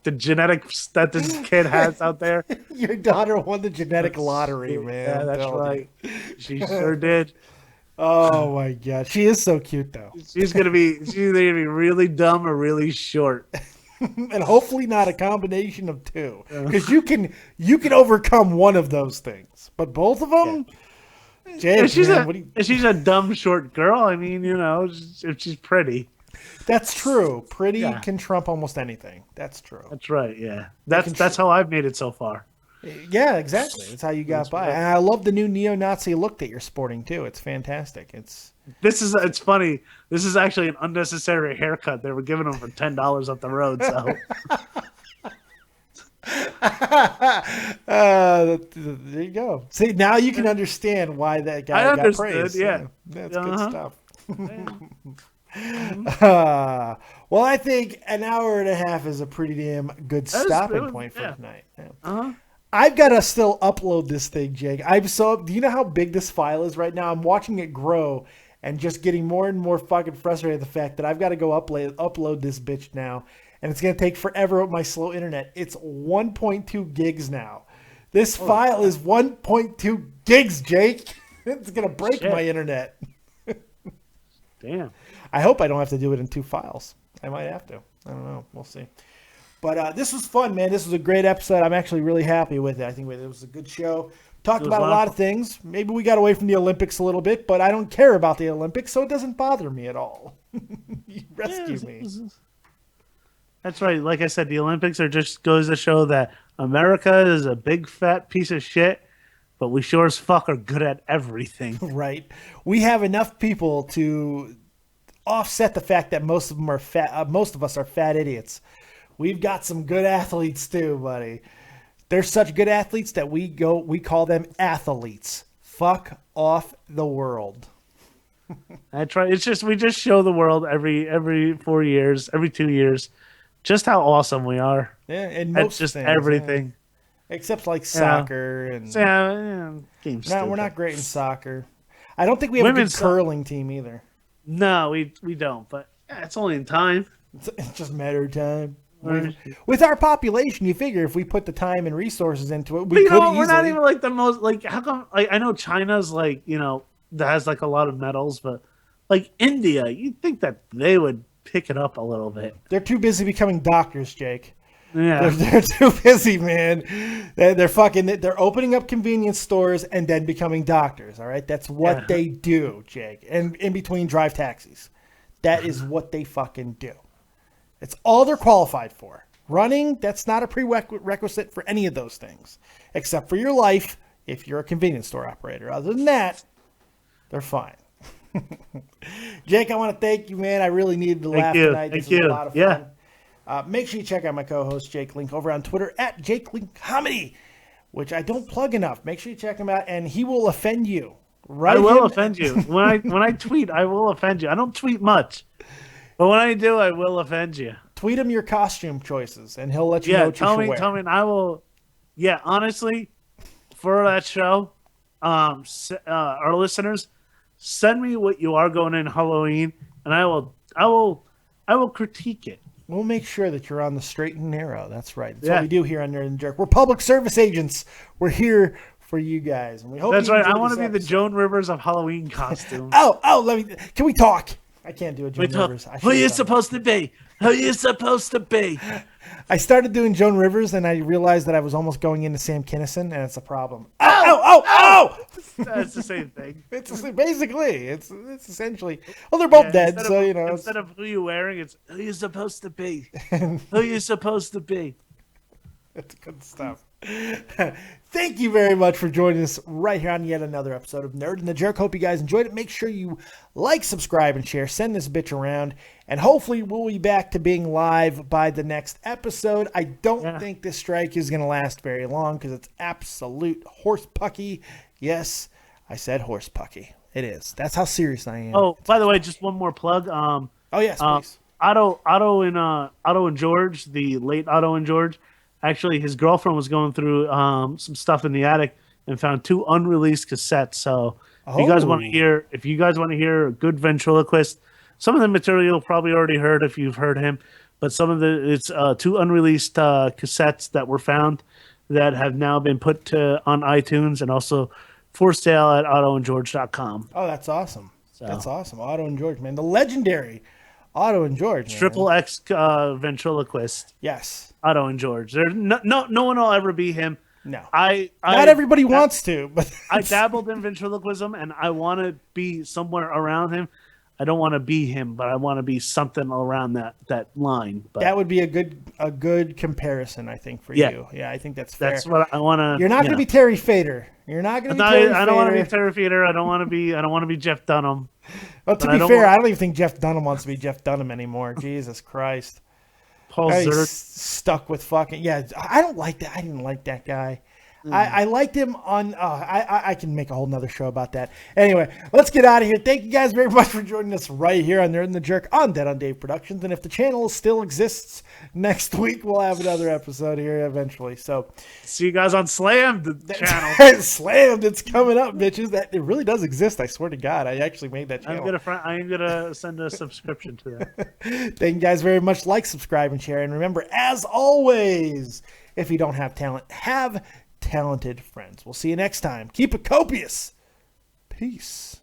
the genetics that this kid has out there. Your daughter won the genetic lottery, man. Yeah, that's right. She sure did. Oh my god, she is so cute though. She's either gonna be really dumb or really short. And hopefully not a combination of two, because you can overcome one of those things, but both of them. Yeah. James, she's a dumb short girl. I mean, you know, if she's pretty. That's true. Pretty can trump almost anything. That's true. That's right. Yeah, that's how I've made it so far. Yeah, exactly. That's how you got by. Right. And I love the new neo-Nazi look that you're sporting too. It's fantastic. It's funny. This is actually an unnecessary haircut. They were giving them for $10 up the road. So there you go. See, now you can understand why that guy got praised. Yeah, that's good stuff. Well, I think an hour and a half is a pretty damn good stopping point for tonight. Yeah. I've got to still upload this thing, Jake. Do you know how big this file is right now? I'm watching it grow and just getting more and more fucking frustrated at the fact that I've got to go upload this bitch now. And it's going to take forever with my slow internet. It's 1.2 gigs now. This file is 1.2 gigs, Jake. It's going to break my internet. Damn. I hope I don't have to do it in 2 files. I might have to. I don't know. We'll see. But this was fun, man. This was a great episode. I'm actually really happy with it. I think it was a good show. Talked about a lot of things. Maybe we got away from the Olympics a little bit, but I don't care about the Olympics, so it doesn't bother me at all. You rescue me. That's right. Like I said, the Olympics just goes to show that America is a big fat piece of shit, but we sure as fuck are good at everything. Right. We have enough people to offset the fact that most of them are fat. Most of us are fat idiots. We've got some good athletes too, buddy. They're such good athletes that we call them athletes. Fuck off the world. That's right. It's just we just show the world every 4 years, every 2 years, just how awesome we are. Yeah, and most just things, everything, except like soccer and games. No, we're not great in soccer. I don't think we have a good curling team either. No, we don't. But it's only in time. It's just a matter of time. With our population, you figure if we put the time and resources into it, we could easily. We're not even like the most like. How come? Like I know China's like that has like a lot of medals, but like India, you'd think that they would pick it up a little bit. They're too busy becoming doctors, Jake. Yeah, they're too busy, man. They're opening up convenience stores and then becoming doctors. All right, that's what they do, Jake. And in between drive taxis, that is what they fucking do. It's all they're qualified for. Running, that's not a prerequisite for any of those things, except for your life if you're a convenience store operator. Other than that, they're fine. Jake, I want to thank you, man. I really needed to laugh tonight. This was a lot of fun. Make sure you check out my co-host, Jake Link, over on Twitter at Jake Link Comedy, which I don't plug enough. Make sure you check him out, and he will offend you. I will offend you. When I tweet, I will offend you. I don't tweet much, but when I do, I will offend you. Tweet him your costume choices, and he'll let you know what you should wear. Tell me, and I will. Yeah, honestly, for that show, our listeners, send me what you are going in Halloween, and I will critique it. We'll make sure that you're on the straight and narrow. That's right. That's what we do here on Nerd and Jerk. We're public service agents. We're here for you guys, and we hope. That's right. I want to be the Joan Rivers of Halloween costumes. Can we talk? I can't do a Joan Rivers. Who are you supposed to be? Who are you supposed to be? I started doing Joan Rivers, and I realized that I was almost going into Sam Kinison, and it's a problem. Oh! That's the same thing. Basically, it's essentially. Well, they're both dead, so you know. Instead of who you're wearing, it's who you're supposed to be. Who you're supposed to be. That's good stuff. Thank you very much for joining us right here on yet another episode of Nerd and the Jerk. Hope you guys enjoyed it. Make sure you like, subscribe, and share. Send this bitch around. And hopefully we'll be back to being live by the next episode. I don't think this strike is going to last very long because it's absolute horse pucky. Yes, I said horse pucky. It is. That's how serious I am. Oh, by the way, just one more plug. Yes, please. Otto and George, the late Otto and George. Actually, his girlfriend was going through some stuff in the attic and found 2 unreleased cassettes. So if you guys want to hear a good ventriloquist, some of the material you'll probably already heard if you've heard him, but some of it's 2 unreleased cassettes that were found that have now been put on iTunes and also for sale at ottoandgeorge.com. Oh, that's awesome. So. That's awesome. Otto and George, man. The legendary Otto and George. Man. Triple X ventriloquist. Yes. Otto and George. There's no one will ever be him. No. Not everybody wants to, but I dabbled in ventriloquism and I want to be somewhere around him. I don't want to be him, but I want to be something around that line. But that would be a good comparison, I think, for you. Yeah, I think that's fair. That's what I want to. You're not going to be Terry Fader. You're not going to be Terry Fader. I don't want to be Terry Fader. I don't want to be Jeff Dunham. Well, to be fair, I don't even think Jeff Dunham wants to be Jeff Dunham anymore. Jesus Christ. Paul Zurich stuck with fucking I don't like that. I didn't like that guy. I liked him on. I can make a whole nother show about that. Anyway, let's get out of here. Thank you guys very much for joining us right here on Nerd and the Jerk on Dead on Dave Productions. And if the channel still exists, next week we'll have another episode here eventually. So see you guys on Slammed channel. Slammed, it's coming up, bitches. That it really does exist. I swear to God, I actually made that channel. I'm gonna send a subscription to that. Thank you guys very much. Like, subscribe, and share. And remember, as always, if you don't have talent, have talented friends. We'll see you next time. Keep it copious. Peace.